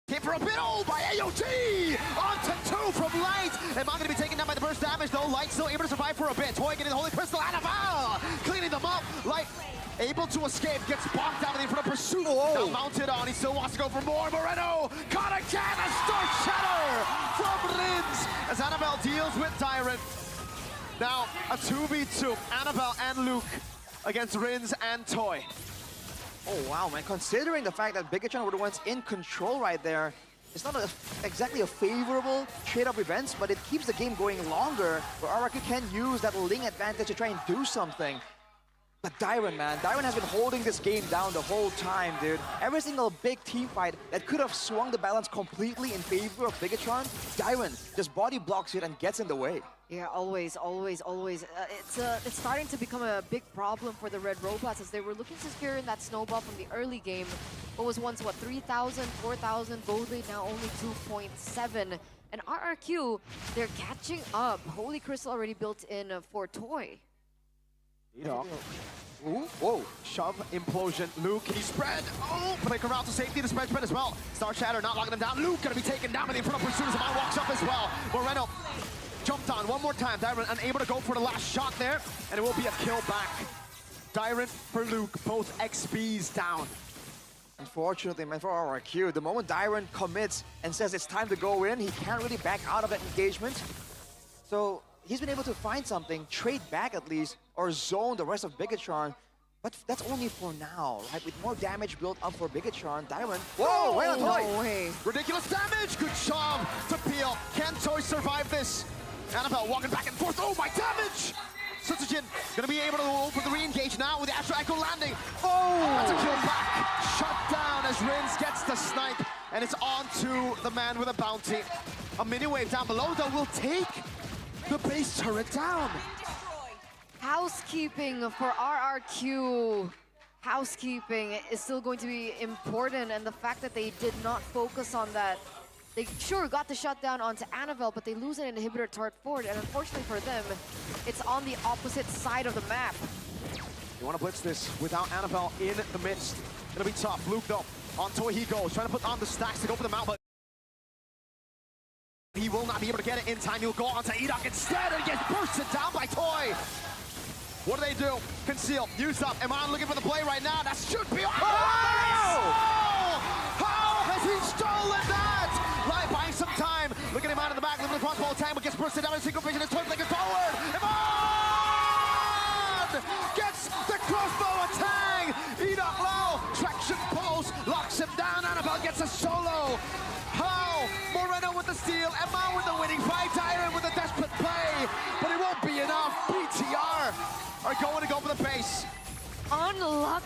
Hit for a bit, by AOT! Onto 2 from Light! Eman going to be taken down by the burst damage though. Light still able to survive for a bit. Toy getting the Holy Crystal. Annabelle cleaning them up. Light able to escape, gets bonked out in front of pursuit. Now mounted on, he still wants to go for more. Moreno caught again, a Star Shatter from Rins as Annabelle deals with Dairon. Now a 2v2, Annabelle and Luke against Rins and Toy. Oh wow, man, considering the fact that Bigetron were the ones in control right there, it's not exactly a favorable trade-off events, but it keeps the game going longer, where Rrq can use that Ling advantage to try and do something. But Dairon, man, Dairon has been holding this game down the whole time, dude. Every single big team fight that could have swung the balance completely in favor of Bigetron, Dairon just body blocks it and gets in the way. Yeah, always. It's starting to become a big problem for the Red Robots as they were looking to secure in that snowball from the early game. What was once, 3,000, 4,000, gold lead now only 2.7. And Rrq, they're catching up. Holy Crystal already built in for Toy. Enoch. Ooh, whoa, shove, implosion. Luke, can he spread? Oh, but they come out to safety, the spread as well. Star Shatter not locking them down. Luke gonna be taken down by the front pursuit as the man walks up as well. Moreno jumped on one more time. Dyron unable to go for the last shot there, and it will be a kill back. Dyron for Luke, both XPs down. Unfortunately, man, for RRQ, the moment Dyron commits and says it's time to go in, he can't really back out of that engagement. So he's been able to find something, trade back at least, or zone the rest of Bigetron. But that's only for now, right? With more damage built up for Bigetron, Dyron. Whoa, wait a No minute. way. Ridiculous damage, good shove to Peel. Can Toy survive this? Annabelle walking back and forth, oh my damage! Sutsujin gonna be able to go for the re-engage now with the Astro Echo landing. Oh, that's a kill back. Shut down as Rins gets the snipe, and it's on to the man with a bounty. A mini wave down below though will take the base turret down. Housekeeping for RRQ. Housekeeping is still going to be important, and the fact that they did not focus on that. They sure got the shutdown onto Annabelle, but they lose an inhibitor turret forward, and unfortunately for them, it's on the opposite side of the map. You want to blitz this without Annabelle in the midst. It'll be tough. Luke though, on Toy he goes, trying to put on the stacks to go for the mount, but he will not be able to get it in time. He'll go onto Enoch instead, and gets bursted down by Toy. What do? Conceal, use up. Iman looking for the play right now. That should be. Oh! How has he stolen that? Live buying some time. Look at him out in the back, looking at the crossbow attack, but gets bursted down in single vision. His Toy flickers forward. Iman gets the crossbow attack. Enoch low, traction pulse, locks him down. Annabelle gets a solo. How? Moreno with the steal, Iman with the winning fight, Dyron with a desperate play, but it won't be enough. BTR are going to go for the base. Unlucky.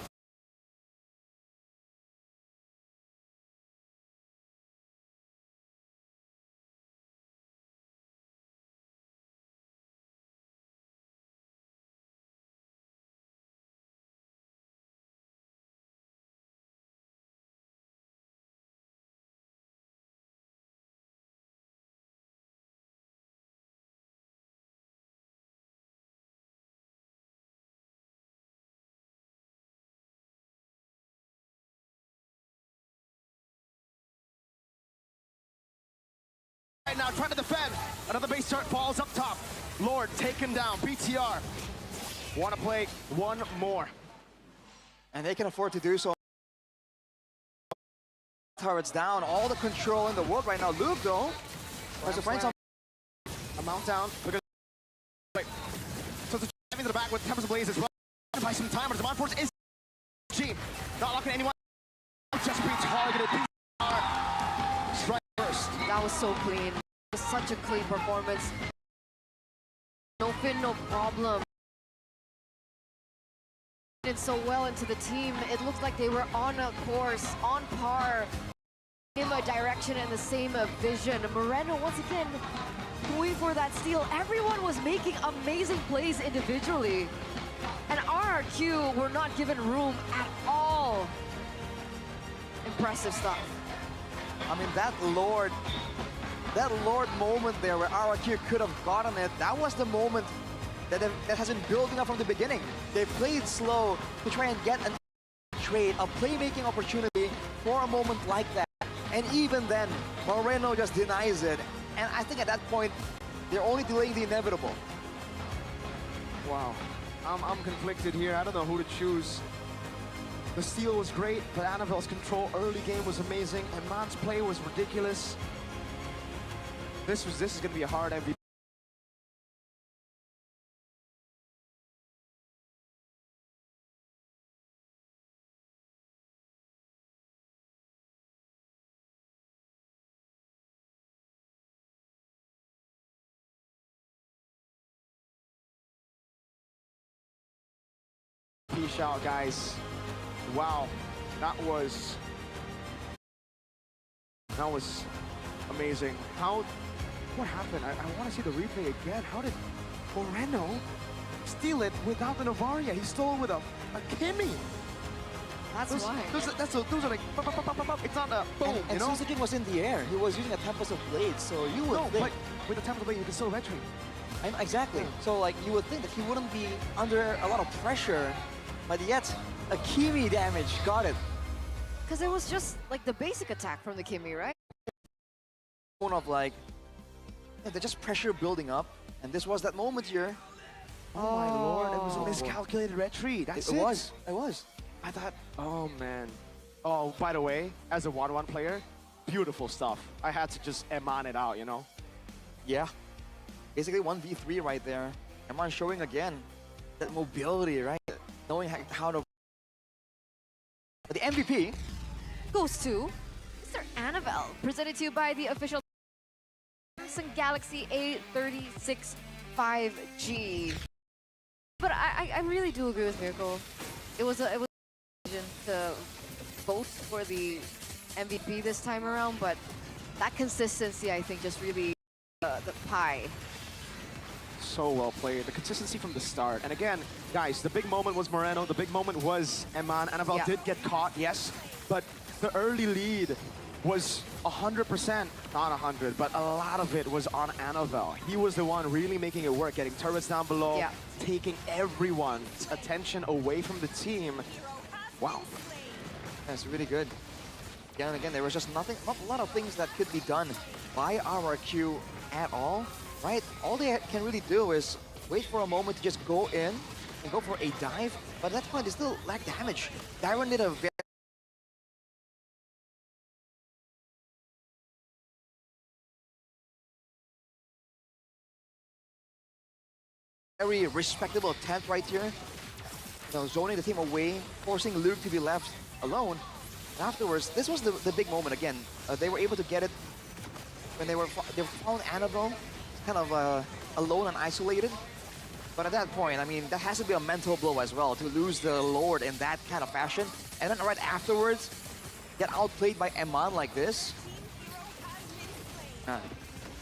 Right now, trying to defend. Another base turret falls up top. Lord taken down. BTR want to play one more. And they can afford to do so. Turrets down, all the control in the world right now. Luke, though, tries to find some. A mount down. Look at wait. So it's into the back with Tempest Blaze as well. By some timers. The Force is G. Not locking anyone. Just be targeted. BTR strike first. That was so clean. It was such a clean performance. No fin, no problem. Did so well into the team. It looked like they were on a course, on par, in a direction and the same vision. Moreno once again going for that steal. Everyone was making amazing plays individually, and RRQ were not given room at all. Impressive stuff. I mean, that Lord moment there where RRQ could have gotten it, that was the moment that has been building up from the beginning. They played slow to try and get a trade, a playmaking opportunity for a moment like that. And even then, Moreno just denies it. And I think at that point, they're only delaying the inevitable. Wow. I'm conflicted here. I don't know who to choose. The steal was great, but Annabelle's control early game was amazing, and Man's play was ridiculous. This is going to be a hard MVP. Peace out, guys. Wow, that was amazing. What happened? I want to see the replay again. How did Moreno steal it without the Novaria? He stole it with a Kimmy. That's why. Those are like, it's not a boom, And you know? Suzuki was in the air. He was using a Tempest of Blades, so you would think. But with the Tempest of Blade, you can still retreat. Exactly. So like you would think that he wouldn't be under a lot of pressure, but yet a Kimi damage got it. Because it was just like the basic attack from the Kimi, right? One of like, yeah, they're just pressure building up, and this was that moment here. Oh my lord, it was a Oh. miscalculated retreat. That's it. It was. I thought, oh man. Oh, by the way, as a 1-1 player, beautiful stuff. I had to just Eman it out, you know? Yeah. Basically 1v3 right there. Eman showing again that mobility, right? Knowing how to. But the MVP. Goes to Mr. Annabelle, presented to you by the official Samsung Galaxy A36 5G. But I really do agree with Miracle. It was a decision to vote for the MVP this time around, but that consistency, I think, just really the pie. So well played. The consistency from the start. And again, guys, the big moment was Moreno. The big moment was Eman. Annabelle Yeah. did get caught, yes. But the early lead was 100%, not 100, but a lot of it was on Annabelle. He was the one really making it work, getting turrets down below, Yeah. taking everyone's attention away from the team. Wow. That's really good. Again and again, there was just not a lot of things that could be done by Rrq at all, right? All they can really do is wait for a moment to just go in and go for a dive, but at that point they still lack damage. Darren did a very respectable attempt right here. You know, zoning the team away, forcing Rrq to be left alone. And afterwards, this was the big moment again. They were able to get it when they found Annabelle kind of alone and isolated. But at that point, I mean, that has to be a mental blow as well to lose the Lord in that kind of fashion. And then right afterwards, get outplayed by Eman like this.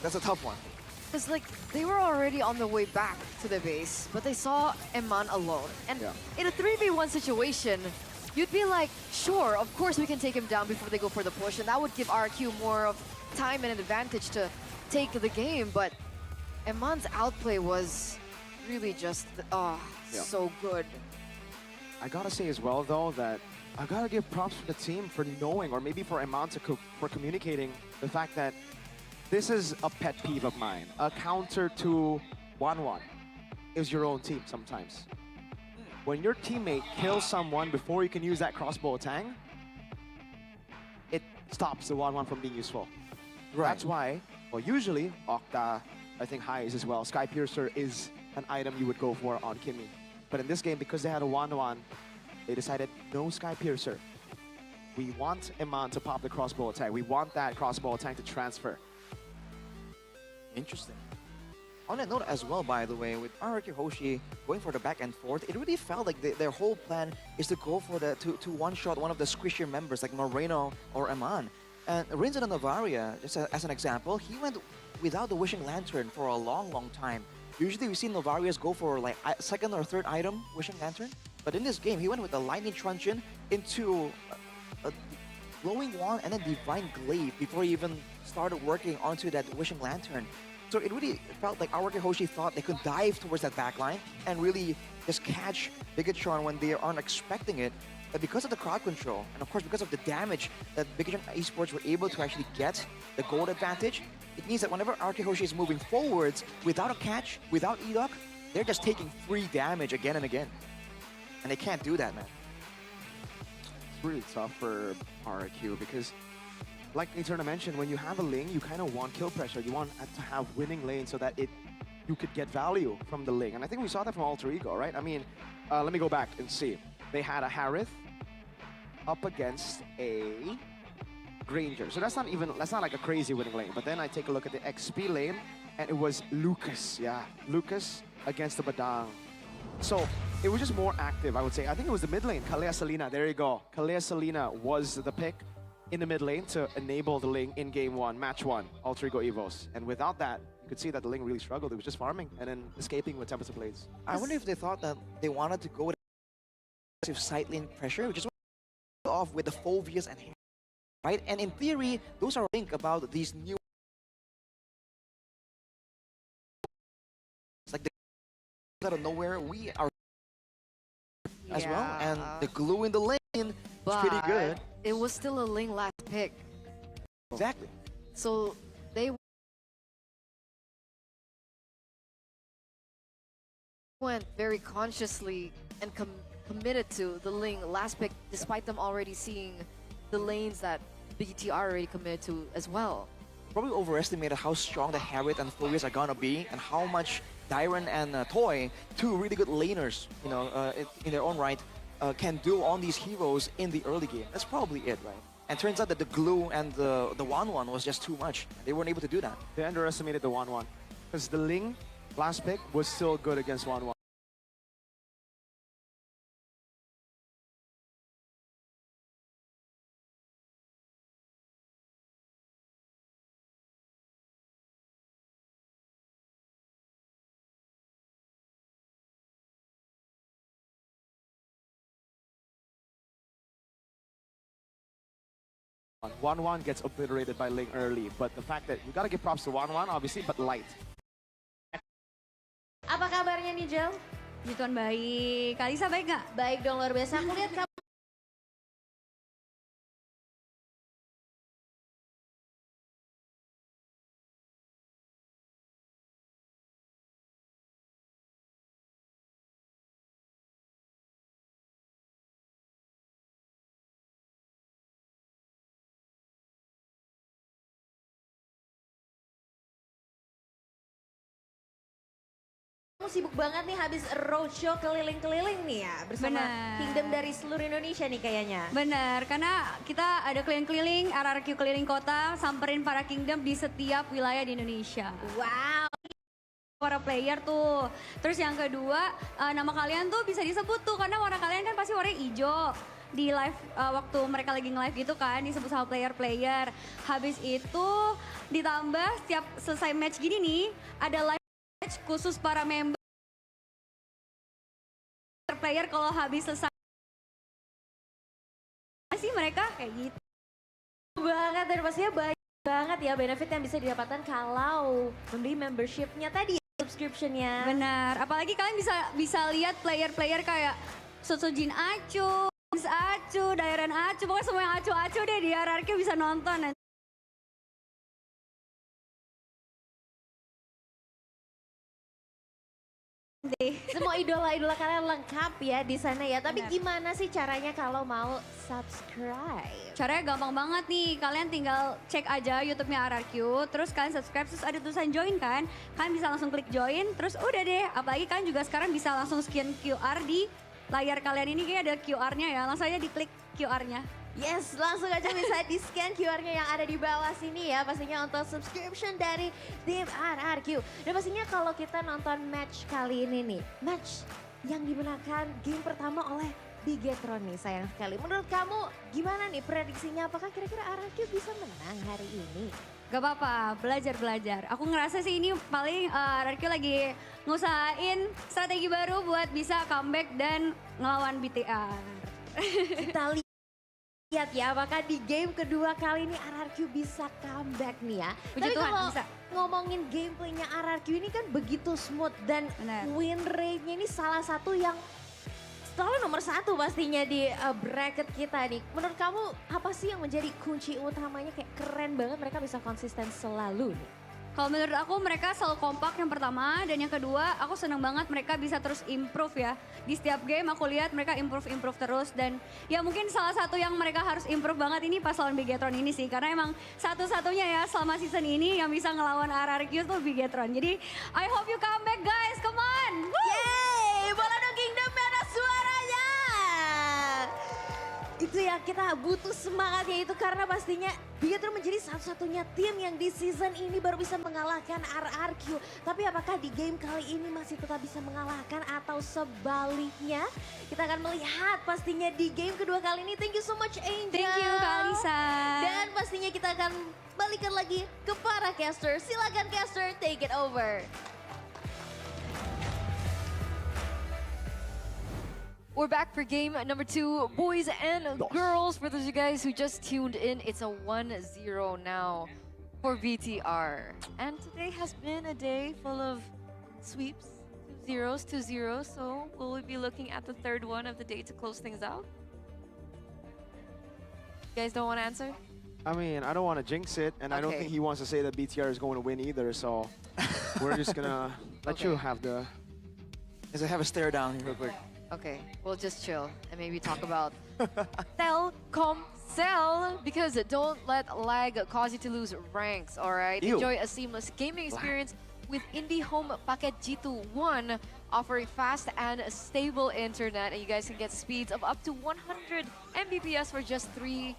That's a tough one. Because like they were already on the way back to the base, but they saw Eman alone. And Yeah. in a 3v1 situation, you'd be like, sure, of course we can take him down before they go for the push, and that would give Rrq more of time and an advantage to take the game. But Eman's outplay was really just, Yeah. so good. I gotta say as well, though, that I gotta give props to the team for knowing, or maybe for Eman for communicating the fact that this is a pet peeve of mine. A counter to 1-1 is your own team sometimes. When your teammate kills someone before you can use that crossbow attack, it stops the 1-1 from being useful. Right. That's why, well, usually, Octa, I think Highs as well, Sky Piercer is an item you would go for on Kimi. But in this game, because they had a 1-1, they decided no Sky Piercer. We want Eman to pop the crossbow attack. We want that crossbow attack to transfer. Interesting. On that note as well, by the way, with Rrq Hoshi going for the back and forth, it really felt like their whole plan is to go for to one-shot one of the squishier members like Moreno or Eman. And Rinzen and Novaria, just as an example, he went without the Wishing Lantern for a long, long time. Usually we see Novarias go for like second or third item Wishing Lantern, but in this game he went with the Lightning Truncheon into a Glowing Wand and then Divine Glaive before he even started working onto that Wishing Lantern. So it really felt like Rrq Hoshi thought they could dive towards that backline and really just catch Bigetron when they aren't expecting it. But because of the crowd control, and of course because of the damage that Bigetron Esports were able to actually get, the gold advantage, it means that whenever Rrq Hoshi is moving forwards without a catch, without Edok, they're just taking free damage again and again. And they can't do that, man. It's really tough for Rrq because, like Eterna mentioned, when you have a lane, you kind of want kill pressure. You want to have winning lane so that you could get value from the lane. And I think we saw that from Alter Ego, right? I mean, let me go back and see. They had a Harith up against a Granger. So that's not like a crazy winning lane. But then I take a look at the XP lane, and it was Lucas. Yeah, Lucas against the Badang. So it was just more active, I would say. I think it was the mid lane, Kalea Salina. There you go. Kalea Salina was the pick in the mid lane to enable the lane in game one, match one, Alter Ego Evos. And without that, you could see that the lane really struggled. It was just farming and then escaping with Tempest of Blades. I wonder if they thought that they wanted to go with aggressive side lane pressure, which is off with the Phobias and right? And in theory, those are think about these new out of nowhere, we are as well. And Yeah. the glue in the lane is pretty But good. it was still a Ling last pick. Exactly. So they went very consciously and committed to the Ling last pick, despite them already seeing the lanes that BTR already committed to as well. Probably overestimated how strong the Harriet and Furious are gonna be, and how much Dyron and Toy, two really good laners, in their own right, can do on these heroes in the early game. That's probably it, right? And turns out that the glue and the 1-1 was just too much. They weren't able to do that. They underestimated the 1-1. Because the Ling last pick was still good against 1-1. One gets obliterated by Ling early, but the fact that we gotta give props to 1-1 obviously, but light. Apa kabarnya nih, Jel? Puji Tuhan baik. Kalisa baik nggak? Baik dong, luar biasa. Aku lihat kamu sibuk banget nih habis roadshow keliling-keliling nih ya bersama Benar. Kingdom dari seluruh Indonesia nih kayaknya. Benar, karena kita ada keliling-keliling, RRQ keliling kota, samperin para kingdom di setiap wilayah di Indonesia. Wow. Para player tuh. Terus yang kedua, nama kalian tuh bisa disebut tuh, karena warna kalian kan pasti warnanya hijau. Di live, waktu mereka lagi nge-live gitu kan, disebut sama player-player. Habis itu ditambah setiap selesai match gini nih, ada live match khusus para member player kalau habis selesai sih mereka kayak gitu. Banget dan pastinya banyak banget ya benefit yang bisa didapatkan kalau membeli membershipnya tadi, subscriptionnya. Benar, apalagi kalian bisa lihat player-player kayak Sosojin Acu, Acu, Dairen Acu, pokoknya semua yang Acu-Acu deh di RRQ bisa nonton. Semua idola-idola kalian lengkap ya di sana ya. Tapi Benar. gimana sih caranya kalau mau subscribe? Caranya gampang banget nih, kalian tinggal cek aja YouTube-nya RRQ, terus kalian subscribe, terus ada tulisan join kan, kalian bisa langsung klik join, terus udah deh. Apalagi kalian juga sekarang bisa langsung scan QR di layar kalian ini, kayak ada QR-nya ya, langsung aja diklik QR-nya. Yes, langsung aja bisa di-scan QR-nya yang ada di bawah sini ya. Pastinya untuk subscription dari tim RRQ. Dan pastinya kalau kita nonton match kali ini nih, match yang dimenangkan game pertama oleh Bigetron nih, sayang sekali. Menurut kamu gimana nih prediksinya? Apakah kira-kira RRQ bisa menang hari ini? Gak apa-apa, belajar. Aku ngerasa sih ini paling RRQ lagi ngusahain strategi baru buat bisa comeback dan ngelawan BTR. Kita lihat ya, apakah di game kedua kali ini RRQ bisa comeback nih ya. Puji Tapi Tuhan, kalau bisa. ngomongin gameplaynya RRQ ini kan begitu smooth dan Benar. win rate-nya ini salah satu yang selalu nomor satu pastinya di bracket kita nih. Menurut kamu apa sih yang menjadi kunci utamanya, kayak keren banget mereka bisa konsisten selalu nih? Kalau menurut aku mereka selalu kompak yang pertama, dan yang kedua aku seneng banget mereka bisa terus improve ya. Di setiap game aku lihat mereka improve terus, dan ya mungkin salah satu yang mereka harus improve banget ini pas lawan Bigetron ini sih. Karena emang satu-satunya ya selama season ini yang bisa ngelawan RRQ tuh Bigetron. Jadi I hope you come back guys, come on! Woo! Yeay, bola dong Kingdom, mana suaranya? Itu yang kita butuh semangatnya itu, karena pastinya Bigetron menjadi satu-satunya tim yang di season ini baru bisa mengalahkan RRQ. Tapi apakah di game kali ini masih tetap bisa mengalahkan atau sebaliknya? Kita akan melihat pastinya di game kedua kali ini. Thank you so much Angel. Thank you Kak Alisa. Dan pastinya kita akan balikan lagi ke para caster. Silakan caster, take it over. We're back for game number 2, boys and girls. For those of you guys who just tuned in, it's a 1-0 now for VTR. And today has been a day full of sweeps, zeros to zero. So will we be looking at the third one of the day to close things out? You guys don't want to answer? I mean, I don't want to jinx it, and I don't Okay. think he wants to say that BTR is going to win either. So we're just gonna let you have the. Let's have a stare down here real quick. Okay, we'll just chill and maybe talk about Telkomsel, because don't let lag cause you to lose ranks, all right? Ew. Enjoy a seamless gaming experience with Indie Home Packet G2 One, offering fast and stable internet, and you guys can get speeds of up to 100 Mbps for just 37K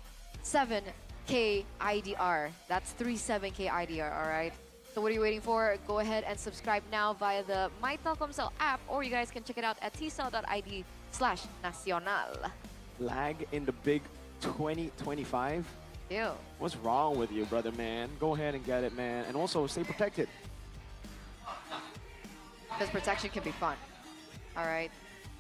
IDR. That's 37K IDR, all right? So what are you waiting for? Go ahead and subscribe now via the My Telkomsel app, or you guys can check it out at tcell.id/nacional. Lag in the big 2025. Ew. What's wrong with you, brother, man? Go ahead and get it, man. And also, stay protected. Because protection can be fun. All right.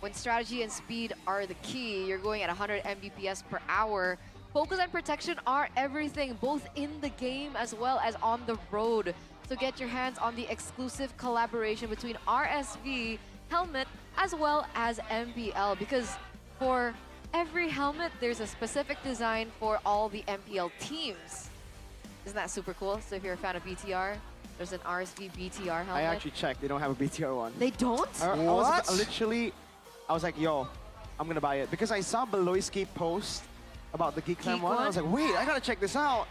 When strategy and speed are the key, you're going at 100 Mbps per hour. Focus and protection are everything, both in the game as well as on the road. So get your hands on the exclusive collaboration between RSV helmet as well as MPL, because for every helmet, there's a specific design for all the MPL teams. Isn't that super cool? So if you're a fan of BTR, there's an RSV BTR helmet. I actually checked. They don't have a BTR one. They don't? I was like, yo, I'm gonna buy it because I saw Beloyski post about the Geek Fam Geek one. one? I was like, wait, I gotta check this out.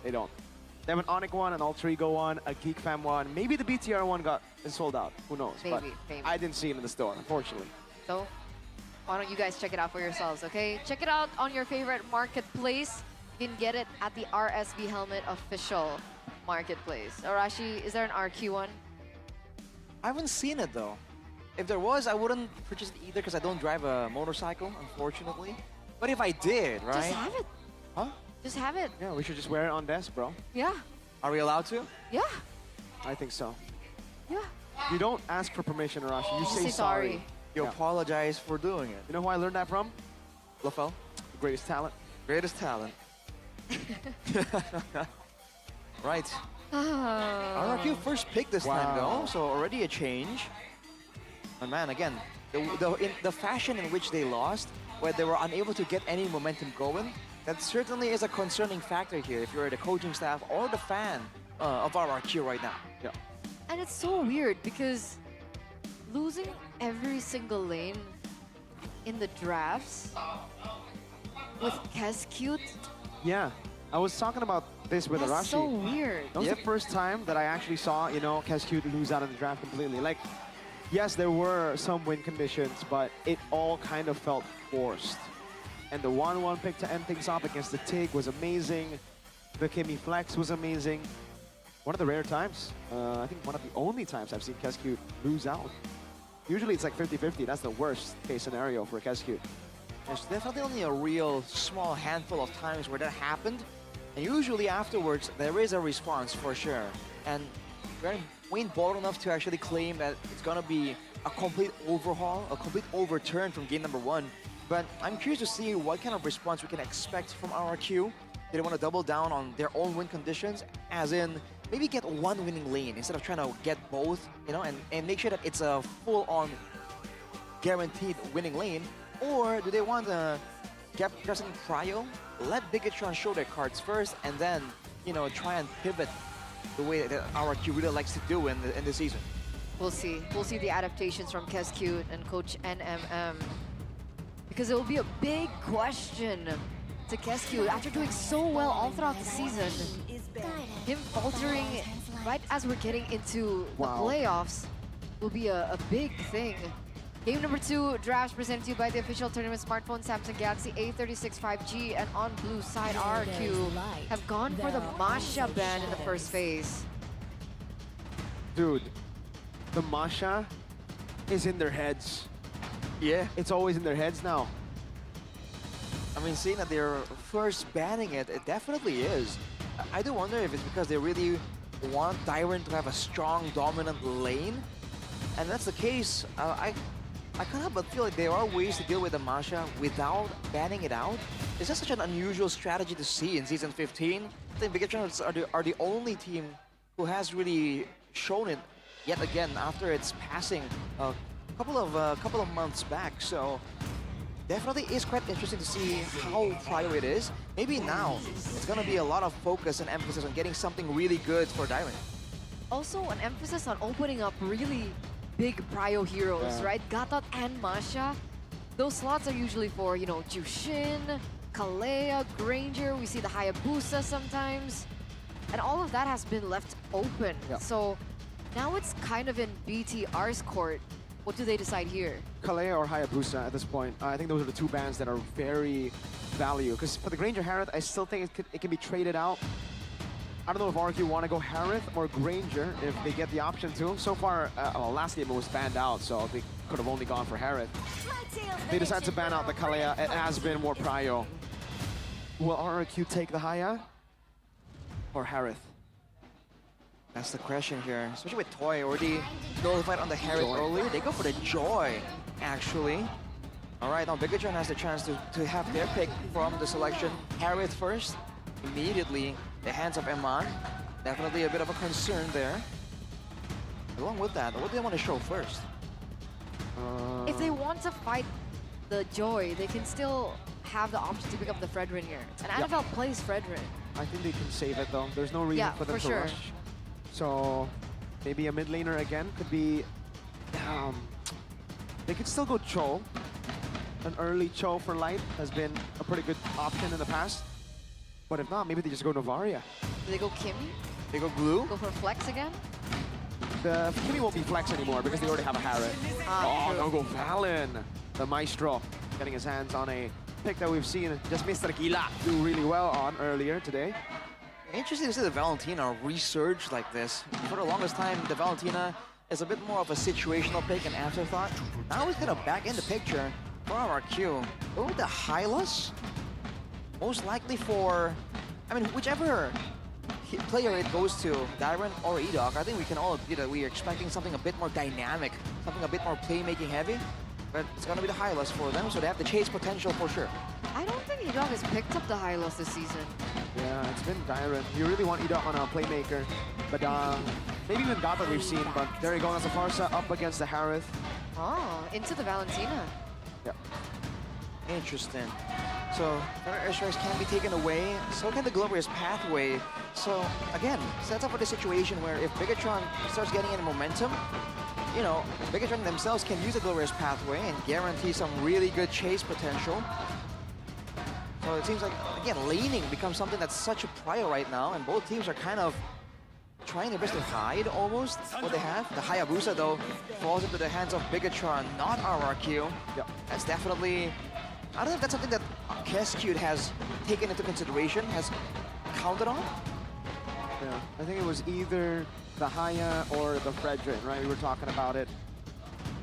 They don't. They have an Onyx one, an Alter Ego one, a Geek Fam one. Maybe the BTR one is sold out. Who knows? But Maybe. I didn't see it in the store, unfortunately. So why don't you guys check it out for yourselves, okay? Check it out on your favorite marketplace. You can get it at the RSV Helmet official marketplace. Arashi, is there an RQ one? I haven't seen it though. If there was, I wouldn't purchase it either because I don't drive a motorcycle, unfortunately. But if I did, right? Just have it. Huh? Just have it. Yeah, we should just wear it on desk, bro. Yeah. Are we allowed to? Yeah. I think so. Yeah. You don't ask for permission, Arashi. You Just say sorry. You Yeah. apologize for doing it. You know who I learned that from? LaFell, The greatest talent. greatest talent. Right. RRQ first pick this time Wow. though, so already a change. And man, again, the fashion in which they lost, where they were unable to get any momentum going, that certainly is a concerning factor here if you're the coaching staff or the fan of RRQ right now. Yeah. And it's so weird because losing every single lane in the drafts with Keskute, Yeah. I was talking about this with that's Arashi. so weird. That was the first time that I actually saw, Keskute lose out in the draft completely. Like, yes, there were some win conditions, but it all kind of felt forced. And the 1-1 pick to end things off against the TIG was amazing. The Kimmy Flex was amazing. One of the rare times, I think one of the only times I've seen Keskute lose out. Usually it's like 50-50. That's the worst case scenario for Keskute. There's definitely only a real small handful of times where that happened. And usually afterwards, there is a response for sure. And Wayne bold enough to actually claim that it's going to be a complete overhaul, a complete overturn from game number 1. But I'm curious to see what kind of response we can expect from RRQ. Do they want to double down on their own win conditions? As in, maybe get one winning lane instead of trying to get both, and make sure that it's a full-on guaranteed winning lane? Or do they want to get President Cryo, let Bigetron show their cards first, and then, try and pivot the way that RRQ really likes to do in the season? We'll see. We'll see the adaptations from Keskute and Coach NMM. Because it will be a big question to Keskute after doing so well all throughout the season. Him faltering right as we're getting into the playoffs will be a big thing. Game number 2, drafts presented to you by the official tournament smartphone Samsung Galaxy A36 5G, and on blue side RRQ have gone for the Masha ban in the first phase. Dude, the Masha is in their heads. Yeah. It's always in their heads now. I mean, seeing that they're first banning it, it definitely is. I do wonder if it's because they really want Tyrant to have a strong, dominant lane. And that's the case. I kind of feel like there are ways to deal with the Masha without banning it out. It's just such an unusual strategy to see in Season 15. I think Bigetron are the only team who has really shown it yet again after its passing a couple of months back. So definitely is quite interesting to see how Pryo it is. Maybe now it's gonna be a lot of focus and emphasis on getting something really good for Dairon. Also, an emphasis on opening up really big Pryo heroes, Yeah. right? Gatot and Masha. Those slots are usually for, you know, Jushin, Kalea, Granger. We see the Hayabusa sometimes. And all of that has been left open. Yeah. So now it's kind of in BTR's court. What do they decide here? Kalea or Hayabusa at this point. I think those are the two bans that are very value. Because for the Granger Harith, I still think it can be traded out. I don't know if Rrq want to go Harith or Granger if they get the option to. So far, well, last game it was banned out, so they could have only gone for Harith. They decided to ban out the Kalea. It has been more Pryo. Will Rrq take the Haya or Harith? That's the question here, especially with Toy already notified on the Harith Joy. earlier. They go for the Joy, actually. All right, now Bigetron has the chance to have their pick from the selection. Harith first, immediately the hands of Eman. Definitely a bit of a concern there. Along with that, what do they want to show first? If they want to fight the Joy, they can still have the option to pick up the Fredrin here. And Annabelle plays Fredrin. I think they can save it though. There's no reason Yeah, for them for to sure. rush. So maybe a mid laner again could be. They could still go Cho. An early Cho for light has been a pretty good option in the past. But if not, maybe they just go Novaria. Do they go Kimmy? They go Glue. Go for Flex again? The Kimmy won't be Flex anymore because they already have a Harith. Oh, true. no go Valen. The Maestro getting his hands on a pick that we've seen just Mr. Gila do really well on earlier today. Interesting to see the Valentina resurge like this. For the longest time, the Valentina is a bit more of a situational pick and afterthought. Now he's gonna back in the picture for Rrq. Oh, the Hylas? Most likely for, I mean, whichever player it goes to, Dairon or Edok, I think we can all agree that we are expecting something a bit more dynamic, something a bit more playmaking heavy. But it's gonna be the Hylas for them, so they have the chase potential for sure. I don't think Edog has picked up the Hylos this season. Yeah, it's been Dairon. You really want Edok on a playmaker. But maybe even Gata we've seen, but there you go, as a Farsa up against the Harith. Oh, into the Valentina. Yeah. Interesting. So, airstrikes can be taken away, so can the Glorious Pathway. So, again, sets up for the situation where if Bigetron starts getting any momentum, you know, Bigetron themselves can use the Glorious Pathway and guarantee some really good chase potential. So it seems like, again, laning becomes something that's such a prior right now, and both teams are kind of trying their best to hide almost what they have. The Hayabusa, though, falls into the hands of Bigetron, not Rrq. Yep. That's definitely... I don't know if that's something that Keskute has taken into consideration, has counted on. Yeah, I think it was either the Haya or the Fredrin, right? We were talking about it.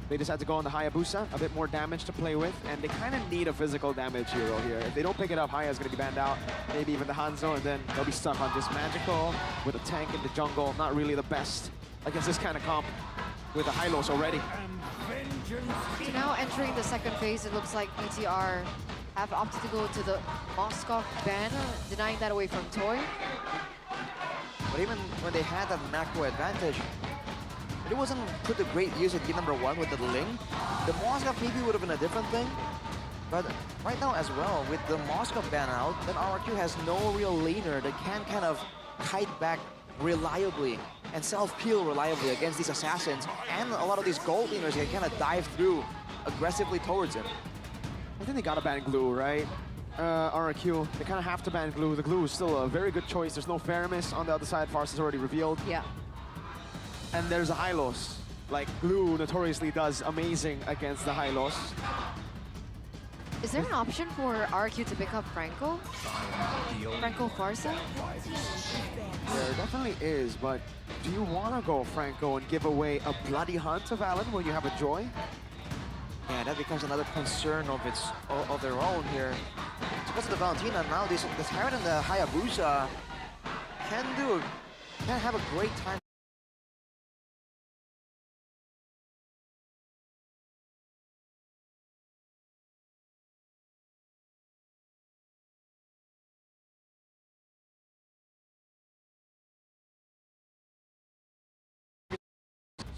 They decided to go on the Hayabusa, a bit more damage to play with, and they kind of need a physical damage hero here. If they don't pick it up, Haya's going to be banned out, maybe even the Hanzo, and then they'll be stuck on just Magical with a tank in the jungle. Not really the best against this kind of comp with the Hylos already. So now entering the second phase, it looks like BTR have opted to go to the Moskov ban, denying that away from Toy. But even when they had that macro advantage, it wasn't put to great use at game number 1 with the Ling. The Moskov maybe would have been a different thing. But right now as well, with the Moskov ban out, then Rrq has no real laner that can kind of kite back reliably and self-peel reliably against these assassins. And a lot of these gold laners can kind of dive through aggressively towards him. I think they gotta ban Glue, right? Rrq, they kind of have to ban Glue. The Glue is still a very good choice. There's no Faramis on the other side. Farce is already revealed. Yeah. And there's a Hylos. Like, Glue notoriously does amazing against the Hylos. Is there an option for RQ to pick up Franco? Franco Farsa? There definitely is, but do you want to go Franco and give away a bloody hunt to Valen when you have a Joy? Yeah, that becomes another concern of their own here. Because of the Valentina, now this Harriet and the Hayabusa can have a great time.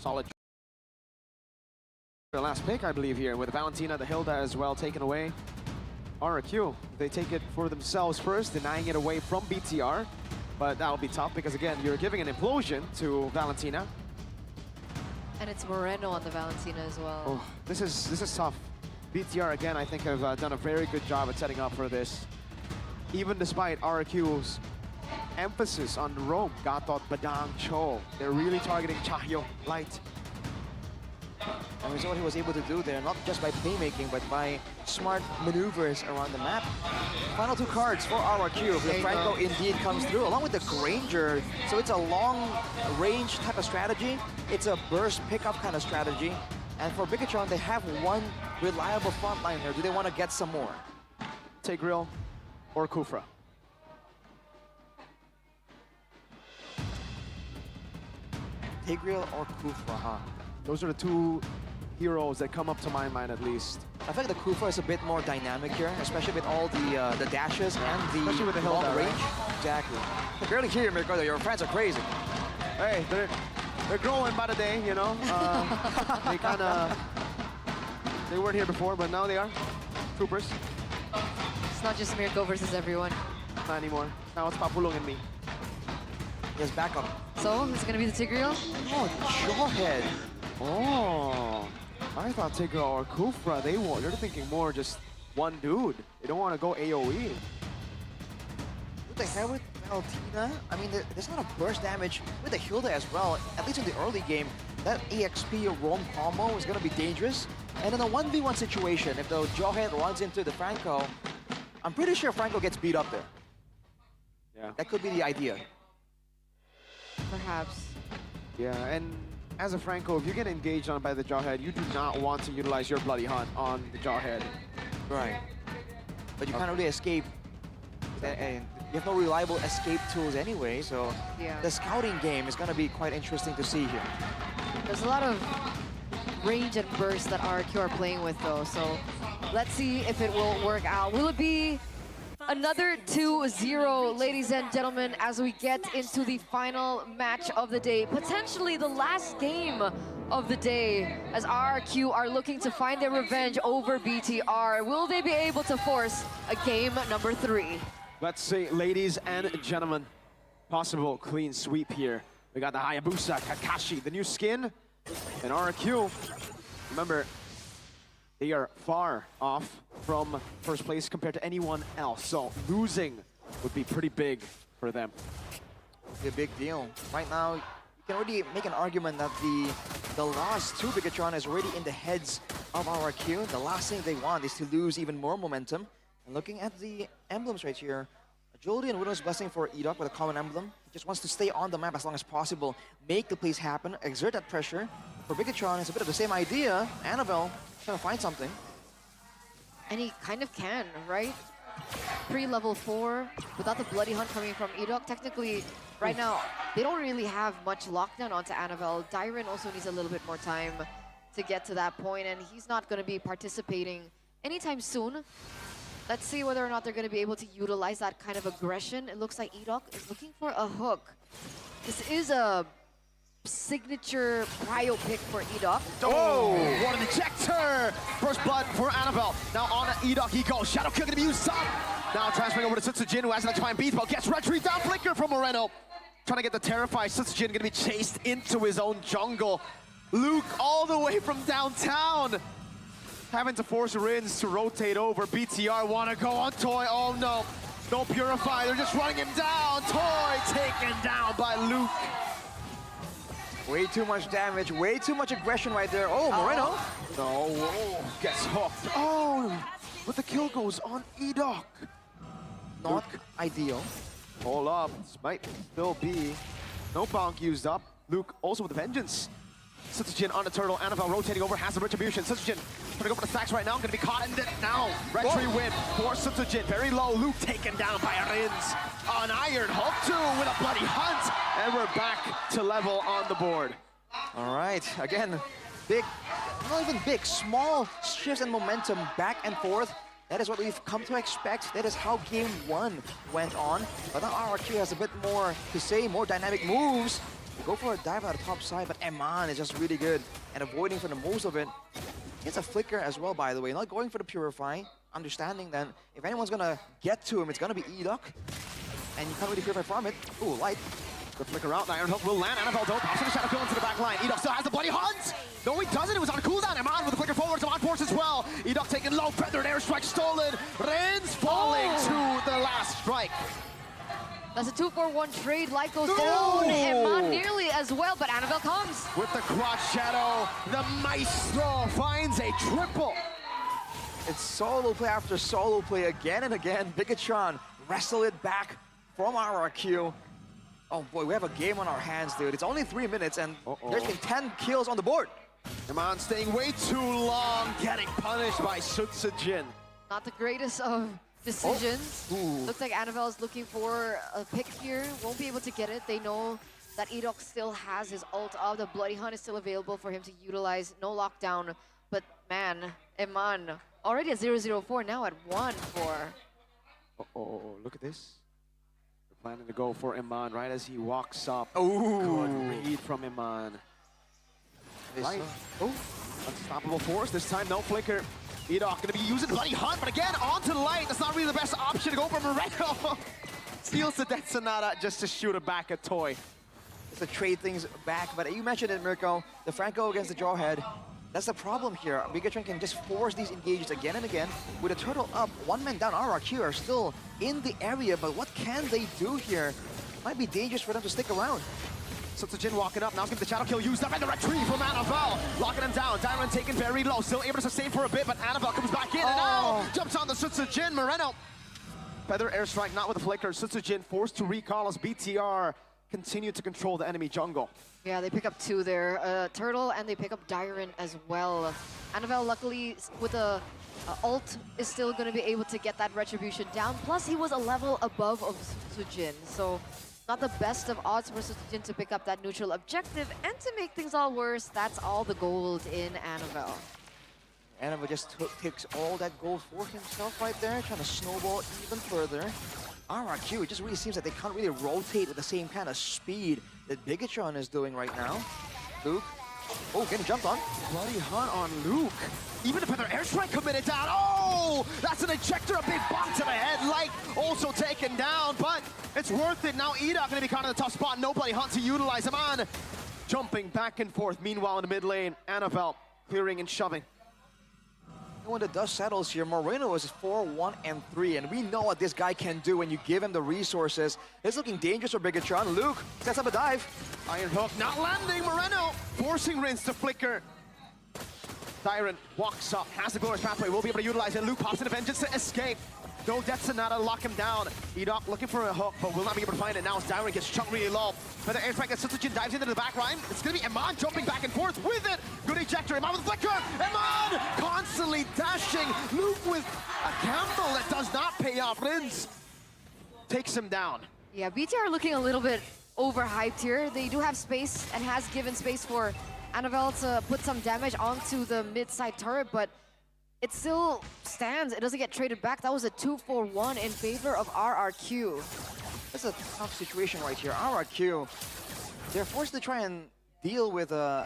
Solid. The last pick, I believe, here with Valentina, the Hilda as well taken away. Rrq, they take it for themselves first, denying it away from BTR. But that'll be tough because, again, you're giving an implosion to Valentina. And it's Moreno on the Valentina as well. Oh, this is tough. BTR, again, I think have done a very good job at setting up for this. Even despite Rrq's emphasis on Rome, Gatot, Badang, Cho, they're really targeting Chahyo, Light. And we saw what he was able to do there, not just by playmaking, but by smart maneuvers around the map. Final 2 cards for Rrq. The Franco indeed comes through, along with the Granger. So it's a long-range type of strategy. It's a burst pickup kind of strategy. And for Bigetron, they have one reliable frontliner. Do they want to get some more? Tigreal or Kufra? Tigreal or Kufra, huh? Those are the two heroes that come up to my mind at least. I think the Kufra is a bit more dynamic here, especially with all the dashes and the Especially with the Hilda, long range. right? Exactly. I barely hear you, Mirko. Your fans are crazy. Hey, they're growing by the day, you know. They weren't here before, but now they are. Troopers. It's not just Mirko versus everyone. Not anymore. Now it's Papulong and me. He has backup. So, it's gonna be the Tigreal? Oh, Jawhead. Oh, I thought Tigreal or Kufra, they're thinking more just one dude. They don't want to go AoE. What the hell with Valentina? I mean, there's a lot of burst damage with the Hilda as well. At least in the early game, that EXP Roam combo is going to be dangerous. And in a 1v1 situation, if the Jawhead runs into the Franco, I'm pretty sure Franco gets beat up there. Yeah. That could be the idea. Perhaps. Yeah, and as a Franco, if you get engaged on by the Jawhead, you do not want to utilize your Bloody Hunt on the Jawhead. Right. But you can't really escape. And you have no reliable escape tools anyway, so Yeah. the scouting game is going to be quite interesting to see here. There's a lot of range and burst that Rrq are playing with though, so let's see if it will work out. Will it be another 2-0, ladies and gentlemen, as we get into the final match of the day, potentially the last game of the day, as Rrq are looking to find their revenge over BTR. Will they be able to force a game number 3? Let's see, ladies and gentlemen, possible clean sweep here. We got the Hayabusa, Kakashi, the new skin, and Rrq. Remember, they are far off from first place compared to anyone else, so losing would be pretty big for them. It's a big deal. Right now, you can already make an argument that the loss to Bigetron is already in the heads of Rrq. The last thing they want is to lose even more momentum. And looking at the emblems right here, Joldy and Widow's Blessing for Edok with a common emblem. He just wants to stay on the map as long as possible, make the plays happen, exert that pressure. For Bigetron, it's a bit of the same idea. Annabelle trying to find something. And he kind of can, right? Pre-level 4, without the Bloody Hunt coming from Edok, technically, right now, they don't really have much lockdown onto Annabelle. Dyron also needs a little bit more time to get to that point, and he's not going to be participating anytime soon. Let's see whether or not they're going to be able to utilize that kind of aggression. It looks like Edok is looking for a hook. This is a signature prio pick for Edok. Oh, what an ejector! First blood for Annabelle. Now on Edok he goes. Shadow kill gonna be used up. Now transferring over to Sutsujin, who has an fine beat, but gets retrieved down. Flicker from Moreno. Trying to get the terrified Sutsujin, gonna be chased into his own jungle. Luke all the way from downtown. Having to force Rins to rotate over. BTR wanna go on Toy. Oh no. No Purify, they're just running him down. Toy taken down by Luke. Way too much damage, way too much aggression right there. Oh, Moreno. No, gets hooked. Oh, but the kill goes on Edok. Not ideal. Hold up, this might still be no bonk used up. Luke also with a vengeance. Sutsujin on the turtle, Annabelle rotating over, has the retribution. Sutsujin trying to go for the stacks right now, gonna be caught in it now. Retry win for Sutsujin, very low. Luke taken down by Rins. An Iron Hulk too with a Bloody Hunt. And we're back to level on the board. All right, again, big, not even big, small shifts in momentum back and forth. That is what we've come to expect. That is how game 1 went on. But now Rrq has a bit more to say, more dynamic moves. Go for a dive on the top side, but Eman is just really good and avoiding for the most of it. It's a flicker as well, by the way. Not going for the Purify, understanding that if anyone's gonna get to him, it's gonna be Edok. And you can't really Purify from it. Ooh, light. Good flicker out. Iron Hook will land. Annabelle though. Pops in the shadow, going to the back line. Edok still has the bloody hunt. No, he doesn't. It was on cooldown. Eman with the flicker forwards. Eman force as well. Edok taking low. Feathered airstrike stolen. Rrq falling to the last strike. That's a 2-for-1 trade. Light goes down. Eman nearly as well, but Annabelle comes. With the crotch shadow, the Maestro finds a triple. It's solo play after solo play again and again. Bigetron wrestle it back from Rrq. Oh boy, we have a game on our hands, dude. It's only 3 minutes and there's been 10 kills on the board. Eman staying way too long, getting punished by Sutsujin. Not the greatest of decisions. Looks like Annabelle is looking for a pick here. Won't be able to get it. They know that Edok still has his ult up. The Bloody Hunt is still available for him to utilize. No lockdown. But man, Eman already at 0-0-4, now at 1-4. Look at this. They're planning to go for Eman right as he walks up. Oh, good read from Eman. Right. Oh, unstoppable force. This time, no flicker. Edok gonna be using Bloody Hunt, but again, onto the light. That's not really the best option to go for Moreno. Steals the Death Sonata just to shoot it back at Toy. It's to trade things back, but you mentioned it, Mirko. The Franco against the Jawhead. That's the problem here. Bigetron can just force these engages again and again. With a turtle up, one man down, Rrq are still in the area, but what can they do here? Might be dangerous for them to stick around. Sutsujin walking up, now give the shadow kill used up, and the retrieve from Annabelle. Locking him down, Diamond taken very low, still able to sustain for a bit, but Annabelle comes back in, and now jumps on the Sutsujin. Moreno. Feather airstrike, not with the flicker. Sutsujin forced to recall as BTR continue to control the enemy jungle. Yeah, they pick up 2 there. Turtle, and they pick up Dyron as well. Annabelle, luckily, with a ult, is still going to be able to get that retribution down. Plus, he was a level above of Sutsujin, so not the best of odds for Sutsujin to pick up that neutral objective. And to make things all worse, that's all the gold in Annabelle. Annabelle just takes all that gold for himself right there, trying to snowball even further. Rrq, it just really seems that they can't really rotate with the same kind of speed that Bigetron is doing right now. Luke, getting jumped on. Bloody Hunt on Luke. Even the Feather airstrike committed down. Oh, that's an ejector, a big bump to the head. Light also taken down, but it's worth it. Now Edok gonna be caught in the tough spot. No Bloody Hunt to utilize him on. Jumping back and forth. Meanwhile, in the mid lane, Annabelle clearing and shoving. When the dust settles here, Moreno is 4-1-3, and we know what this guy can do when you give him the resources. It's looking dangerous for Bigetron. Luke sets up a dive. Iron Hook not landing. Moreno forcing Rinse to flicker. Dyron walks up, has the glorious pathway, will be able to utilize it. Luke pops in a vengeance to escape. No Death Sonata, lock him down. Edok looking for a hook, but will not be able to find it now as Dyron gets chunked really low. But the airstrike as Sutsujin dives into the back line. It's going to be Eman jumping back and forth with it. Good ejector, Eman with the flicker. Eman constantly dashing. Luke with a gamble that does not pay off. Rins takes him down. Yeah, BTR looking a little bit overhyped here. They do have space and has given space for Annabelle to put some damage onto the mid-side turret, but it still stands. It doesn't get traded back. That was a 2-for-1 in favor of Rrq. That's a tough situation right here. Rrq, they're forced to try and deal with the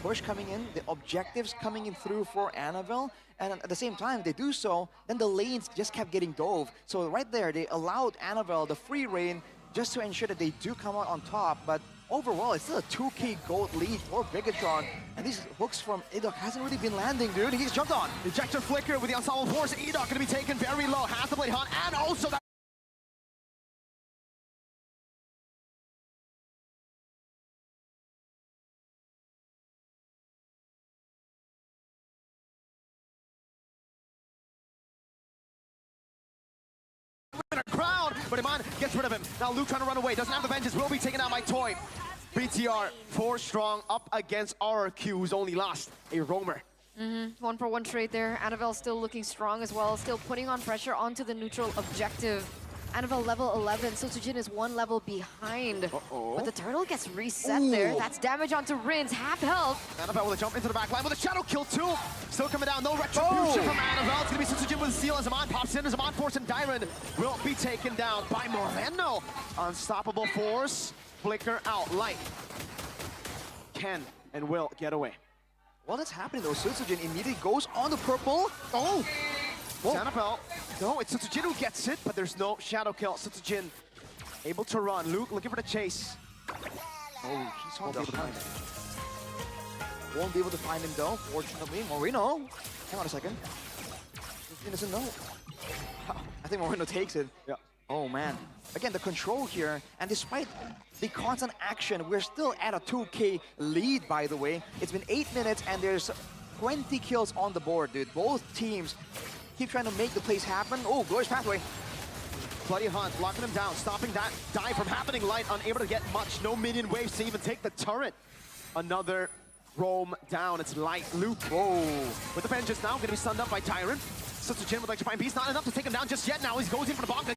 push coming in, the objectives coming in through for Annabelle, and at the same time they do so, then the lanes just kept getting dove. So right there, they allowed Annabelle the free reign just to ensure that they do come out on top, but overall, it's still a 2k gold lead for Bigetron. And these hooks from Edok hasn't really been landing, dude. He's jumped on. Ejector flicker with the ensemble force. Edok going to be taken very low. Has the Blade Hunt and also that. Crown, but Eman gets rid of him. Now Luke trying to run away. Doesn't have the vengeance. Will be taken out by Toy. BTR 4 strong up against Rrq, who's only lost a roamer. 1-for-1 trade there. Annabelle still looking strong as well, still putting on pressure onto the neutral objective. Annabelle level 11, Sutsujin is 1 level behind. But the turtle gets reset there. That's damage onto Rins, half health. Annabelle with a jump into the back line with a shadow kill too. Still coming down, no retribution from Annabelle. It's gonna be Sutsujin with Seal as Eman pops in, as Eman force and Dyron will be taken down by Moreno. Unstoppable force, flicker out, light. can and will get away. While that's happening though, Sutsujin immediately goes on the purple. Oh! It's Annabelle. No, it's Sutsujin who gets it, but there's no shadow kill. Sutsujin able to run. Luke looking for the chase. Oh, he's on the hunt. Won't be able to find him though, fortunately. Moreno, hang on a second. He doesn't know. I think Moreno takes it. Yeah. Oh man. Again, the control here, and despite the constant action, we're still at a 2K lead, by the way. It's been 8 minutes and there's 20 kills on the board, dude. Both teams keep trying to make the plays happen. Oh, Glorious Pathway. Bloody Hunt locking him down, stopping that dive from happening. Light unable to get much, no minion waves to even take the turret. Another roam down, it's Light. Luke, whoa. With the vengeance now, gonna be stunned up by Tyrant. Sutsujin would like to find peace, not enough to take him down just yet. Now he goes in for the bonk.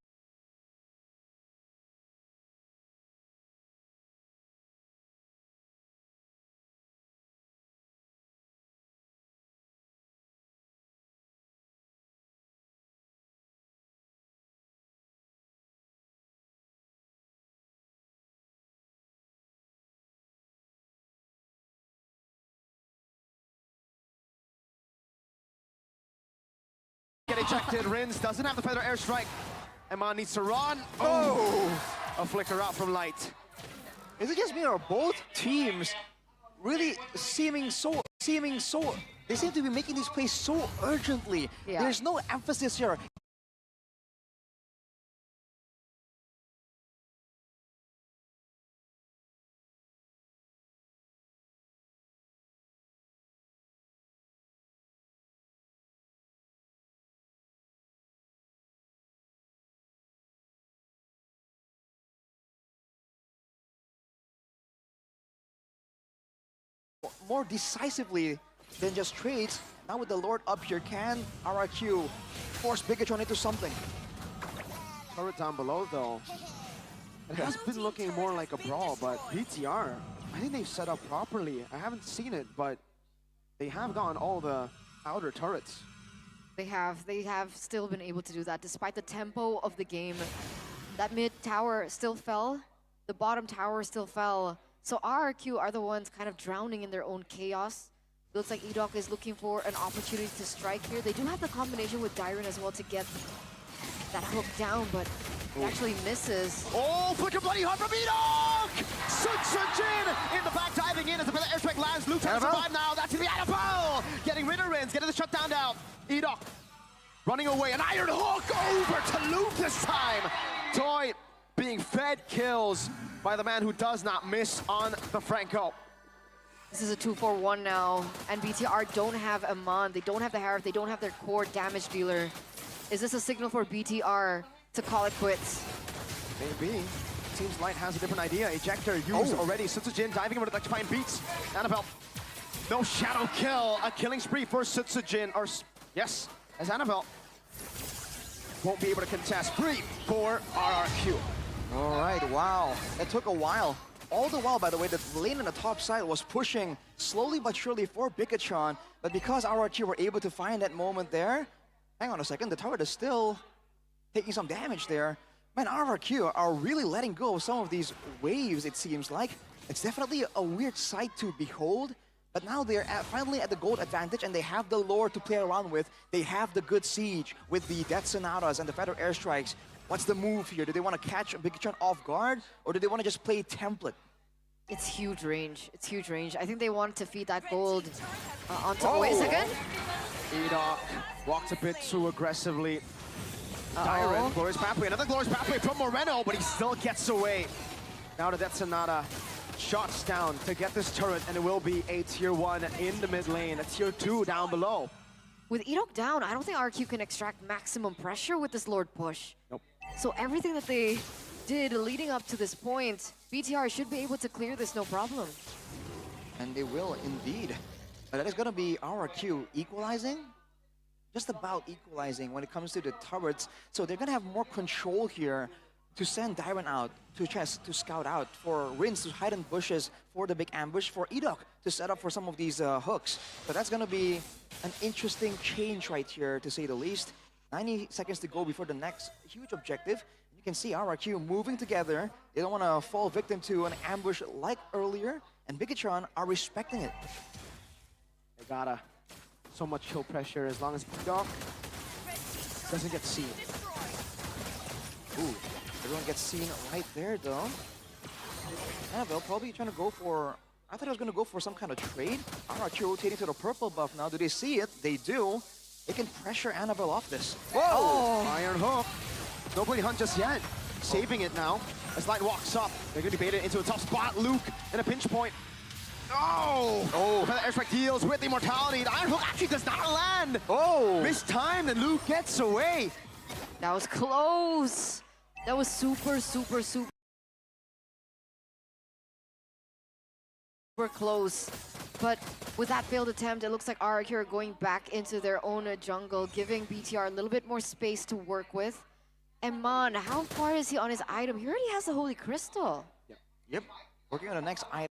Get ejected, Rins doesn't have the feather airstrike. Eman needs to run. Oh! A flicker out from Light. Is it just me or both teams really seeming so, they seem to be making these plays so urgently. Yeah. There's no emphasis here. More decisively than just trades. Now with the Lord up here, can Rrq force Bigetron into something? Turret down below though. It has been looking more like a brawl, but BTR, I think they've set up properly. I haven't seen it, but they have gone all the outer turrets. They have still been able to do that despite the tempo of the game. That mid tower still fell, the bottom tower still fell. So Rrq are the ones kind of drowning in their own chaos. Looks like Edok is looking for an opportunity to strike here. They do have the combination with Dyron as well to get that hook down, but it actually misses. Oh, flicker bloody hard from Edok! Sutsujin in the back, diving in as the airstrike lands. Luke trying to survive now. That's gonna be Annabelle! Getting rid of Rins, getting the shutdown down. Edok running away. An iron hook over to Luke this time. Toy being fed kills by the man who does not miss on the Franco. This is a 2-4-1 now, and BTR don't have Eman, they don't have the Harif, they don't have their core damage dealer. Is this a signal for BTR to call it quits? Maybe. Seems Light has a different idea. Ejector used already. Sutsujin diving over to find beats. Annabelle, no shadow kill. A killing spree for Sutsujin, or yes, as Annabelle won't be able to contest. 3 for Rrq. All right, wow. It took a while. All the while, by the way, the lane on the top side was pushing slowly but surely for Bigetron, but because Rrq were able to find that moment there, hang on a second, the tower is still taking some damage there. Man, Rrq are really letting go of some of these waves, it seems like. It's definitely a weird sight to behold, but now they're finally at the gold advantage and they have the lore to play around with. They have the good siege with the Death Sonatas and the Feather Airstrikes. What's the move here? Do they want to catch Bigetron off guard, or do they want to just play template? It's huge range. It's huge range. I think they want to feed that gold onto... Oh, wait a second. Edok walks a bit too aggressively. Dyron, Glorious Pathway. Another Glorious Pathway from Moreno, but he still gets away. Now the Death Sonata shots down to get this turret, and it will be a tier 1 in the mid lane, a tier 2 down below. With Edok down, I don't think Rrq can extract maximum pressure with this Lord push. Nope. So everything that they did leading up to this point, BTR should be able to clear this no problem. And they will indeed. But that is going to be Rrq equalizing. Just about equalizing when it comes to the turrets. So they're going to have more control here to send Dyron out to chest to scout out, for Rins to hide in bushes for the big ambush, for Edok to set up for some of these hooks. So that's going to be an interesting change right here, to say the least. 90 seconds to go before the next huge objective. You can see Rrq moving together. They don't want to fall victim to an ambush like earlier, and Bigetron are respecting it. They gotta so much kill pressure as long as Doc doesn't get seen. Ooh, everyone gets seen right there though. Annabelle probably trying to go for, I thought I was going to go for some kind of trade. Rrq rotating to the purple buff now. Do they see it? They do. They can pressure Annabelle off this. Whoa! Oh, Iron Hook. No Blade Hunt just yet. Saving it now. As Light walks up, they're going to be baited into a tough spot. Luke in a pinch point. Oh! Oh! The airstrike deals with the immortality. The Iron Hook actually does not land. Oh! Missed time, and Luke gets away. That was close. That was super close. But with that failed attempt, it looks like Rrq are going back into their own jungle, giving BTR a little bit more space to work with. And Mon, how far is he on his item? He already has the Holy Crystal. Yep. Working on the next item.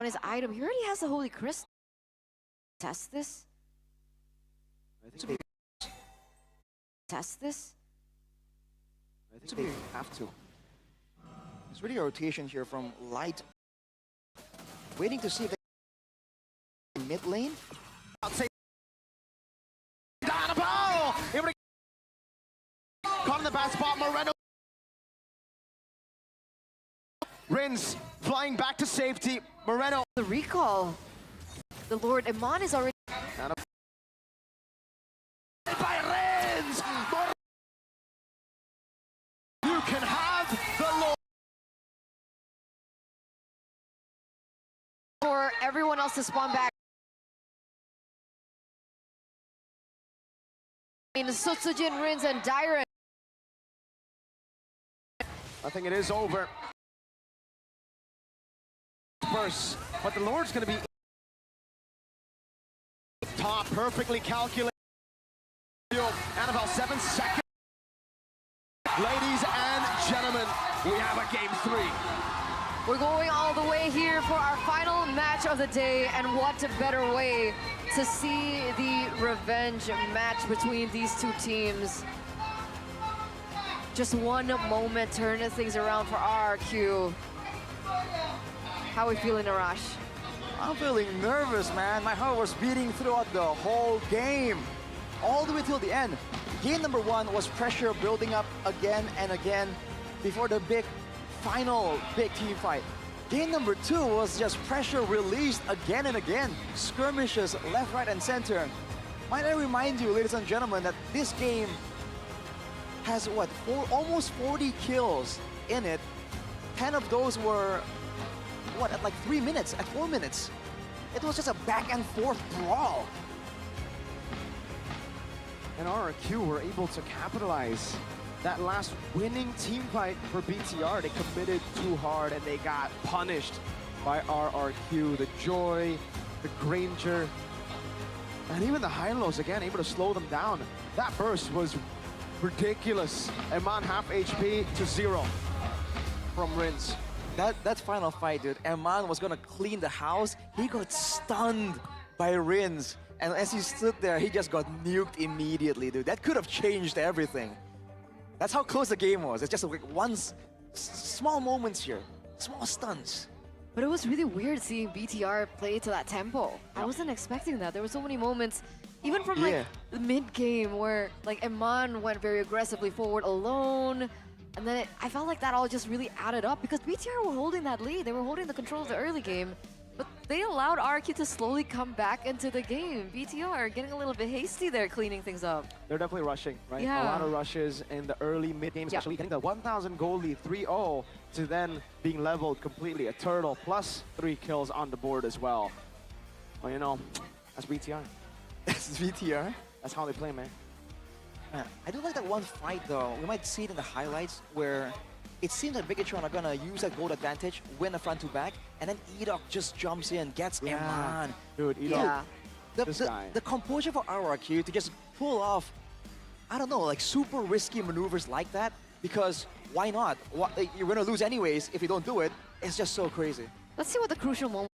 On his item, he already has the Holy Crystal. Test this. I think Test this. they have to. There's really a rotation here from Light. Waiting to see if they mid lane. I'll say Annabelle! Able to caught in the bad spot, Moreno. Rins flying back to safety. Moreno. The recall. The Lord Iman is already... By Rins! You can have the Lord. For everyone else to spawn back. In Sutsujin, Rins, and Dairen. I think it is over. First, but the Lord's going to be top, perfectly calculated. Annabelle, 7 seconds. Ladies and gentlemen, we have a game 3. We're going all the way here for our final match of the day, and what a better way to see the revenge match between these two teams. Just one moment turning things around for Rrq. How are we feeling, Arash? I'm feeling nervous, man. My heart was beating throughout the whole game. All the way till the end. Game number 1 was pressure building up again and again before the final big team fight. Game number 2 was just pressure released again and again. Skirmishes left, right, and center. Might I remind you, ladies and gentlemen, that this game has, what, almost 40 kills in it. 10 of those were, what, at like 3 minutes, at 4 minutes. It was just a back and forth brawl. And Rrq were able to capitalize that last winning team fight for BTR. They committed too hard and they got punished by Rrq. The Joy, the Granger, and even the Hylos again, able to slow them down. That burst was ridiculous. Eman half HP to 0 from Rins. That final fight, dude, Eman was gonna clean the house. He got stunned by Rins. And as he stood there, he just got nuked immediately, dude. That could have changed everything. That's how close the game was. It's just like small moments here, small stunts. But it was really weird seeing BTR play to that tempo. I wasn't expecting that. There were so many moments, even from like the mid-game, where like Eman went very aggressively forward alone. And then I felt like that all just really added up because BTR were holding that lead. They were holding the control of the early game. But they allowed Rrq to slowly come back into the game. BTR getting a little bit hasty there, cleaning things up. They're definitely rushing, right? Yeah. A lot of rushes in the early mid-game, especially getting the 1,000 goal lead 3-0 to then being leveled completely. A turtle plus 3 kills on the board as well. Well, you know, that's BTR. That's VTR. That's how they play, man. I do like that one fight though. We might see it in the highlights where it seems like Bigetron are gonna use that gold advantage, win a front to back, and then Edok just jumps in, gets Eman. Dude, Edok. Yeah. This guy. The composure for RRQ to just pull off, I don't know, like super risky maneuvers like that, because why not? You're gonna lose anyways if you don't do it. It's just so crazy. Let's see what the crucial moment.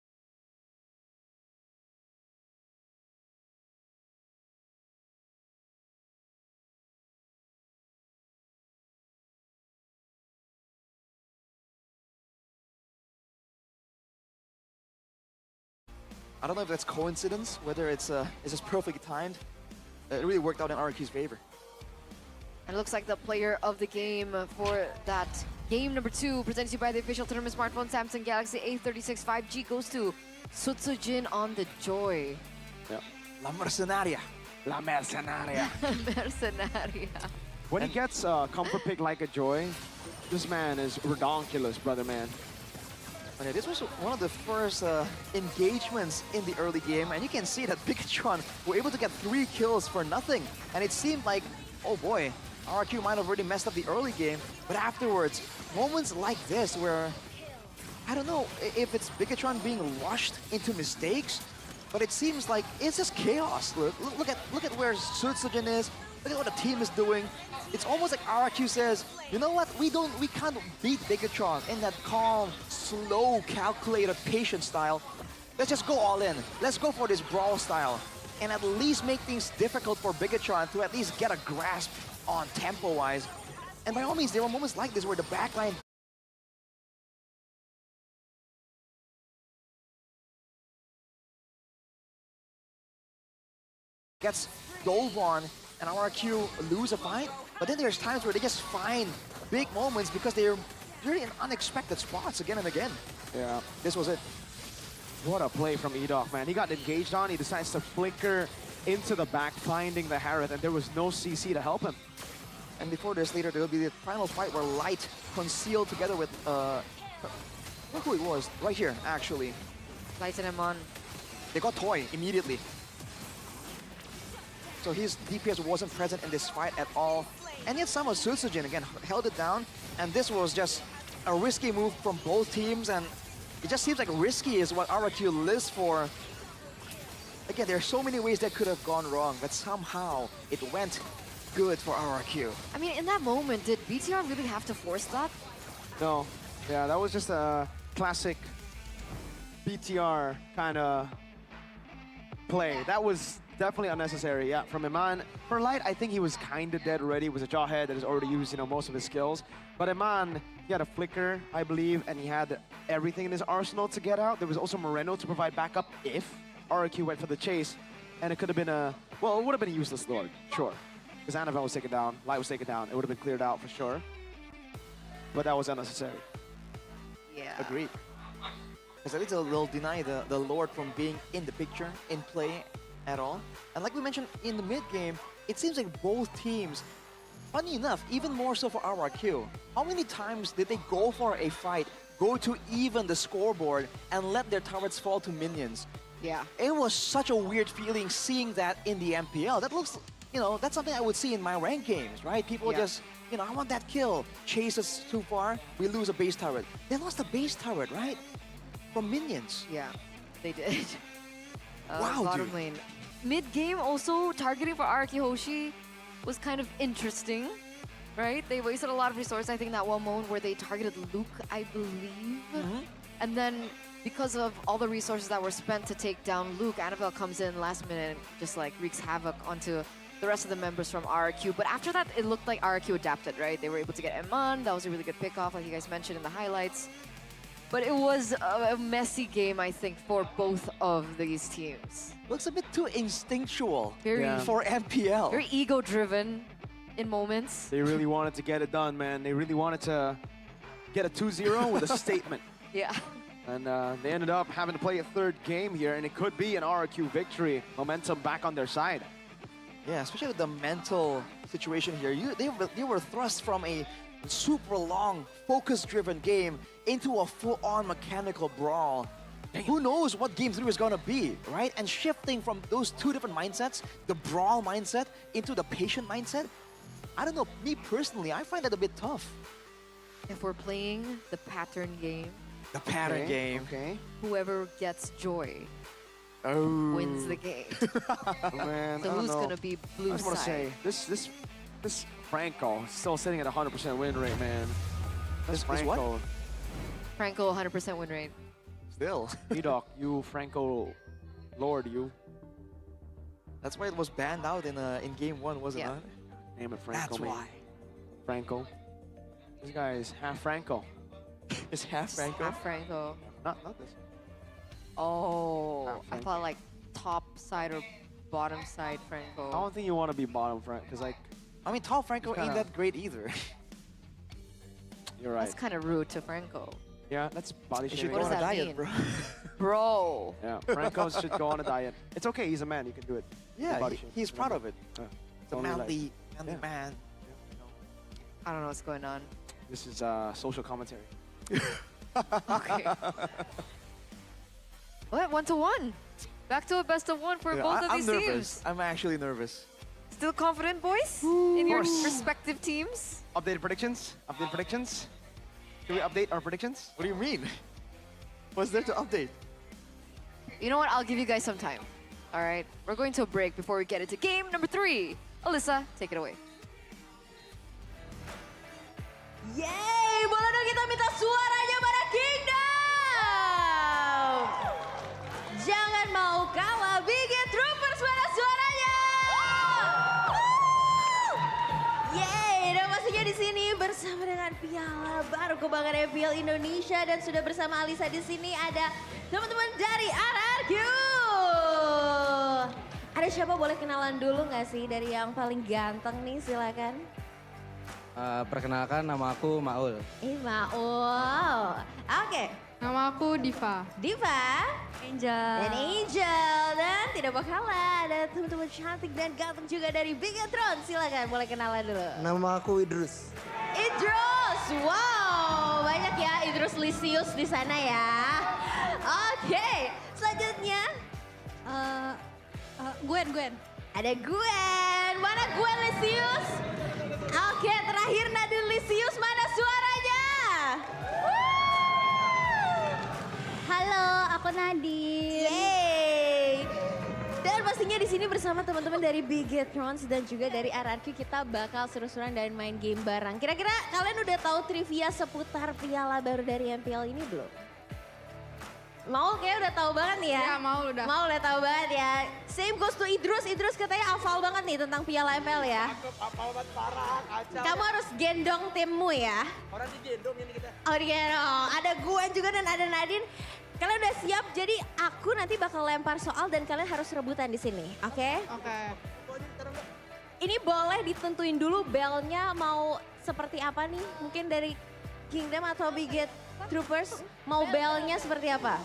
I don't know if that's coincidence, whether it's just perfectly timed. It really worked out in RRQ's favor. And it looks like the player of the game for that game number 2, presented to you by the official tournament smartphone Samsung Galaxy A36 5G, goes to Sutsujin on the Joy. Yep. La Mercenaria. La Mercenaria. Mercenaria. When he gets comfort pick like a Joy, this man is redonkulous, brother man. Okay, this was one of the first engagements in the early game, and you can see that Bigetron were able to get 3 kills for nothing. And it seemed like, oh boy, RRQ might have already messed up the early game, but afterwards, moments like this where, I don't know if it's Bigetron being rushed into mistakes, but it seems like it's just chaos. Look at where Sutsujin is. Look at what the team is doing. It's almost like RRQ says, you know what? We can't beat Bigetron in that calm, slow, calculated, patient style. Let's just go all in. Let's go for this brawl style, and at least make things difficult for Bigetron to at least get a grasp on tempo-wise. And by all means, there were moments like this where the backline gets dove on and RRQ lose a fight, but then there's times where they just find big moments because they're really in unexpected spots again and again. Yeah. This was it. What a play from Edok, man. He got engaged on, he decides to flicker into the back, finding the Harith, and there was no CC to help him. And before this, later, there will be the final fight where Light concealed together with, look who it was, right here, actually. Lighten him on. They got Toy immediately. So his DPS wasn't present in this fight at all. And yet somehow Sutsujin, again, held it down. And this was just a risky move from both teams. And it just seems like risky is what RRQ lives for. Again, there are so many ways that could have gone wrong, but somehow it went good for RRQ. I mean, in that moment, did BTR really have to force that? No. Yeah, that was just a classic BTR kind of play. That was definitely unnecessary, yeah, from Eman. For Light, I think he was kind of dead already. It was a Jawhead that has already used, most of his skills. But Eman, he had a flicker, I believe, and he had everything in his arsenal to get out. There was also Moreno to provide backup if RRQ went for the chase. And it could have been well, it would have been a useless Lord, sure. Because Annabelle was taken down, Light was taken down. It would have been cleared out for sure. But that was unnecessary. Yeah. Agreed. Because at least they'll deny the Lord from being in the picture, in play at all. And like we mentioned in the mid-game, it seems like both teams, funny enough, even more so for RRQ, how many times did they go for a fight, go to even the scoreboard, and let their turrets fall to minions? Yeah. It was such a weird feeling seeing that in the MPL. That looks, that's something I would see in my ranked games, right? People just, I want that kill. Chase us too far, we lose a base turret. They lost the base turret, right? From minions. Yeah, they did. Wow, bottom dude. lane. Mid-game also, targeting for Rrq Hoshi was kind of interesting, right? They wasted a lot of resources, I think, that one moment where they targeted Luke, I believe. And then, because of all the resources that were spent to take down Luke, Annabelle comes in last minute and just like wreaks havoc onto the rest of the members from RRQ. But after that, it looked like RRQ adapted, right? They were able to get Eman. That was a really good pickoff, like you guys mentioned in the highlights. But it was a messy game, I think, for both of these teams. Looks a bit too instinctual Very, for MPL. very ego-driven in moments. They really wanted to get it done, man. They really wanted to get a 2-0 with a statement. Yeah. And they ended up having to play a third game here, and it could be an RRQ victory. Momentum back on their side. Yeah, especially with the mental situation here. They were thrust from a super long, focus-driven game into a full-on mechanical brawl. Who knows what Game 3 is going to be, right? And shifting from those two different mindsets, the brawl mindset into the patient mindset, I don't know, me personally, I find that a bit tough. If we're playing the pattern game, The pattern Okay, game. Okay. whoever gets joy Oh. wins the game. Oh, man, So I don't who's know. gonna be I blue just want to side? say, this Franco is still sitting at 100% win rate, man. This This what? Franco. Franco 100% win rate. Still. Doc, you Franco Lord, you. That's why it was banned out in game 1, was it Yeah. not? Name it Franco, That's man. why. Franco. This guy is half Franco. It's half Franco. Half Franco. Not this. Oh, Half I Franco. thought like top side or bottom side Franco. I don't think you want to be bottom Frank, because like, I mean, top Franco It's ain't kinda- that great either. you're right. That's kind of rude to Franco. Yeah, that's body You should shaming. go What on does a that diet, mean? bro. Bro. Yeah, Franco should go on a diet. It's okay, he's a man, he can do it. Yeah, Body shame. he's proud of it. Yeah. It's a Only like- manly Yeah. man. I don't know what's going on. This is social commentary. Okay. What? 1-1. Back to a best of one for Yeah, both of I'm these nervous. teams. I'm actually nervous. Still confident, boys? In your course. respective teams? Updated predictions? Updated predictions? Can we update our predictions? What do you mean? What's there to update? You know what? I'll give you guys some time. All right? We're going to a break before we get into game number 3. Alyssa, take it away. Yeay, boleh dong kita minta suaranya para Kingdom. Jangan mau kalah, Bigetroopers, mana suaranya? Yeay, dan pastinya di sini bersama dengan piala baru kebanggaan MPL Indonesia dan sudah bersama Alisa di sini ada teman-teman dari Rrq. Ada siapa boleh kenalan dulu nggak sih dari yang paling ganteng nih, silakan. Perkenalkan, nama aku Maul. Maul. Oke, Nama aku Diva. Diva Angel. dan Angel. Dan tidak kalah ada teman-teman cantik dan ganteng juga dari Bigetron. Silakan boleh kenalan dulu. Nama aku Idrus. Idrus, wow banyak ya Idrus Lisius di sana ya. Oke, selanjutnya Gwen. ada Gwen. Mana Gwen Lisius? Oke, terakhir Nadine Lisius, mana suaranya? Halo, aku Nadine. Yeay. Dan pastinya di sini bersama teman-teman dari Bigetron dan juga dari Rrq kita bakal seru-seruan dan main game bareng. Kira-kira kalian udah tahu trivia seputar piala baru dari MPL ini belum? Mau kayak udah tahu banget nih ya? Ya, Maul udah. Mau udah tahu banget ya. Same goes to Idrus. Idrus katanya hafal banget nih tentang piala MPL ya. Hafal banget parah, kacau. Kamu harus gendong timmu ya. Orang digendong ini kita. Oh digendong. Ada Gwen juga dan ada Nadine. Kalian udah siap? Jadi aku nanti bakal lempar soal dan kalian harus rebutan di sini. Oke? Oke. Ini boleh ditentuin dulu belnya mau seperti apa nih? Mungkin dari Kingdom atau Biget Troopers mau belnya seperti apa?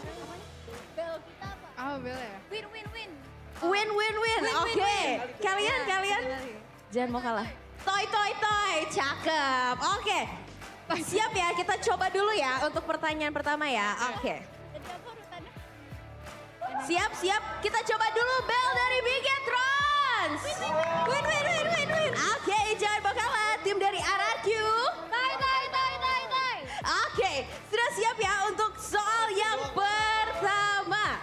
Bel kita apa? Apa bel ya? Win. Win. Oke. Kalian jangan mau kalah. Toy. Cakep. Oke. Siap ya, kita coba dulu ya untuk pertanyaan pertama ya. Oke. Jadi apa urutannya? Siap. Kita coba dulu bel dari Bigetron. Win. Oke, jangan mau kalah. Tim dari Rrq. Tai. Oke, sudah siap ya untuk soal yang pertama.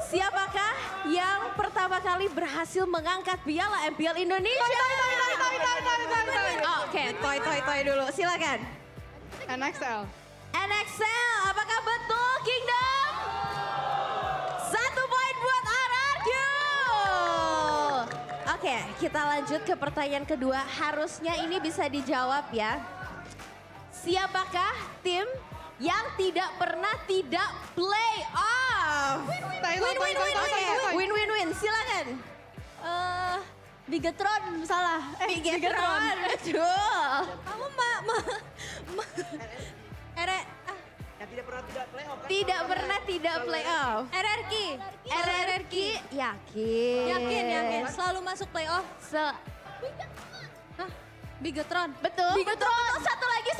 Siapakah yang pertama kali berhasil mengangkat piala MPL Indonesia? Oke, toy dulu, silakan. NXL. NXL, apakah betul Kingdom? 1 poin buat Rrq. Oke, kita lanjut ke pertanyaan kedua. Harusnya ini bisa dijawab ya. Siapakah tim yang tidak pernah tidak play off? Win. Silakan. Bigetron salah. Bigetron, betul. Kamu Tidak pernah tidak play off. RRQ yakin. Selalu masuk playoff. Bigetron. Betul. Satu lagi.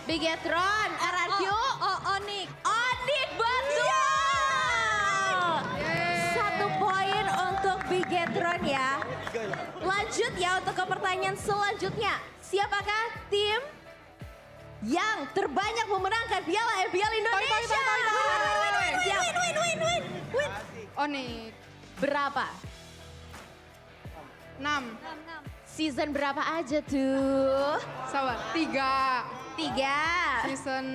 Bigetron, RRQ. Onik. Onik, betul. 1 poin untuk Bigetron. ya untuk ke pertanyaan selanjutnya. Siapakah tim yang terbanyak memenangkan Piala MPL Indonesia? Win. Onyx. Berapa? 6. Season berapa aja tuh? Sabar. 3. 3. Season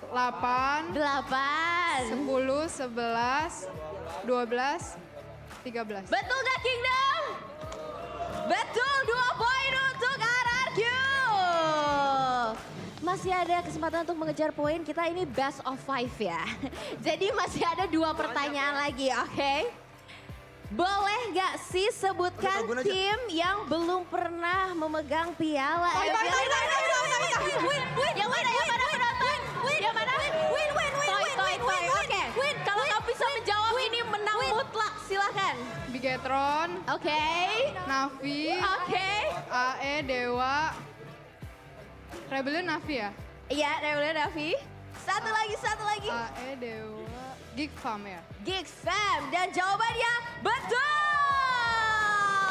8. 8. 10, 11, 12, 13. Betul gak Kingdom? Betul, 2 poin untuk RRQ. Masih ada kesempatan untuk mengejar poin, kita ini best of 5 ya. Jadi masih ada 2 pertanyaan lagi, oke? Boleh gak sih sebutkan tim yang belum pernah memegang piala MPL? Yang mana penonton? Yang mana? Win. Oke. Kalau kamu bisa menjawab ini menang mutlak, silakan. Bigetron, Oke. Navi, Oke. AE, Dewa, Rebellion Navi ya? Iya, Rebellion Navi. Satu lagi. AE, Dewa, Geek Farm ya? Geek Fam. Dan jawabannya betul.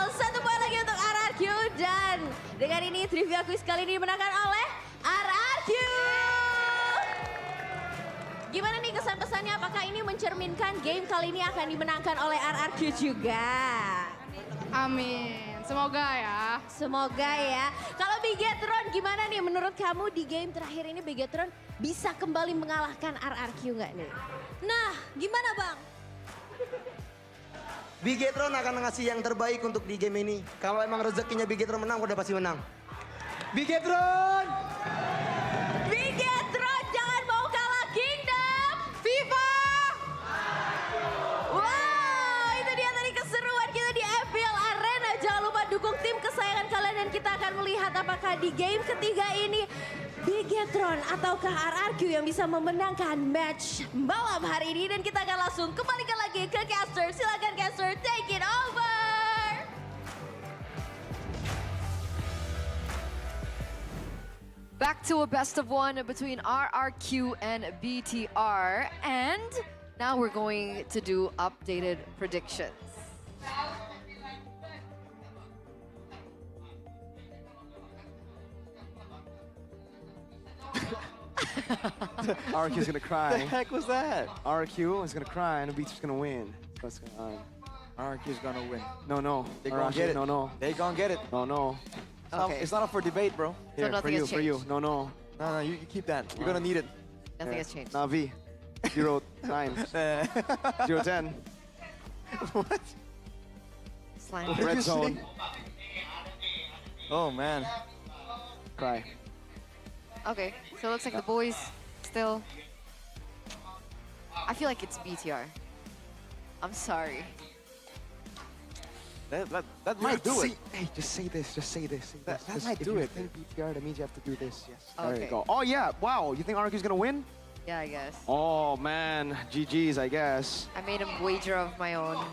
1 poin lagi untuk RRQ. Dan dengan ini trivia quiz kali ini dimenangkan oleh RRQ. Gimana nih kesan-pesannya? Apakah ini mencerminkan game kali ini akan dimenangkan oleh RRQ juga? Amin. Semoga ya. Semoga ya. Kalau Bigetron gimana nih menurut kamu di game terakhir ini Bigetron bisa kembali mengalahkan RRQ nggak nih? Nah, gimana Bang? Bigetron akan ngasih yang terbaik untuk di game ini. Kalau emang rezekinya Bigetron menang, udah pasti menang. Bigetron! Bigetron jangan mau kalah Kingdom! FIFA! Wow, itu dia tadi keseruan kita di MPL Arena. Jangan lupa dukung tim kesayangan kalian dan kita akan melihat apakah di game ketiga ini Bigetron ataukah RRQ yang bisa memenangkan match malam hari ini. Dan kita akan langsung kembalikan lagi ke caster. Silakan caster, take it over. Back to a best of 1 between RRQ and BTR. And now we're going to do updated predictions. RRQ is gonna cry. What the heck was that? RRQ is gonna cry and the Beats is gonna win. What's going on? RRQ is gonna win. No. They gonna Arashi, get it. No. They gonna get it. No. Okay. It's not up for debate, bro. So nothing has for you. changed. No. No, you keep that. You're gonna need it. Nothing has changed. Navi. 09. 010. What? Slime. What did Red you zone. say? Oh man. Cry. Okay, so it looks like the boys still... I feel like it's BTR. I'm sorry. That might do it. Hey, just say this. That Just might if do you it. think BTR, that means you have to do this. Yes. There Okay. you go. Oh yeah. Wow. You think RRQ is gonna win? Yeah, I guess. Oh man. GG's, I guess. I made a wager of my own.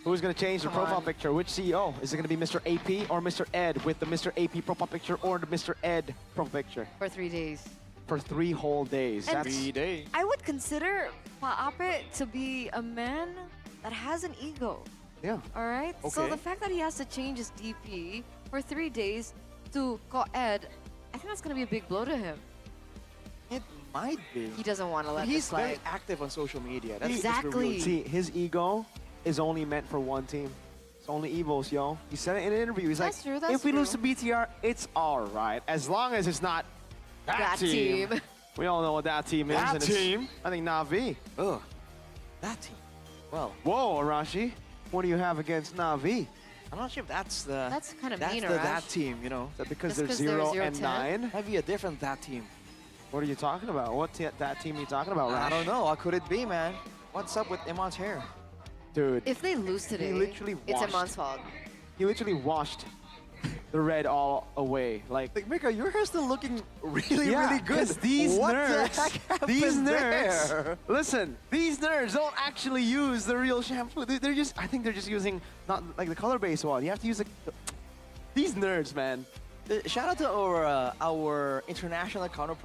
Who's gonna change the Come profile on. picture? Which CEO? Is it gonna be Mr. AP or Mr. Ed with the Mr. AP profile picture or the Mr. Ed profile picture? For 3 days. For 3 whole days. And- That's 3 days. I would consider Paape to be a man that has an ego. yeah. All right? So Okay. the fact that he has to change his DP for 3 days to Ko-Ed, I think that's going to be a big blow to him. It might be. He doesn't want to But let he's this very slide. active on social media. That's Exactly. See, his ego is only meant for one team. It's only Evos, yo. He said it in an interview. He's That's like, true, that's if we lose to true. BTR, it's all right. As long as it's not that, That team. We all know what that team is. That and it's, team? I think Navi. Ugh. That team. Well, Whoa, Arashi. What do you have against Navi? I'm not sure if that's the. That's kind of that's mean, the Arash. that team, you know. Is that because Just they're 'cause 0 they're and 0-10? 9? Might be a different that team. What are you talking about? What that team are you talking about, Rash? I don't know. What could it be, man? What's up with Iman's hair? Dude, If they lose today, literally it's washed. Iman's fault. he literally washed the red all away. Like Mika, your hair's still looking really, yeah, really good. 'cause these what nerds, the heck happened these nerds, there? listen, these nerds don't actually use the real shampoo. They're just, I think they're just using not like the color-based one. You have to use these nerds, man. Shout out to our international counterpart.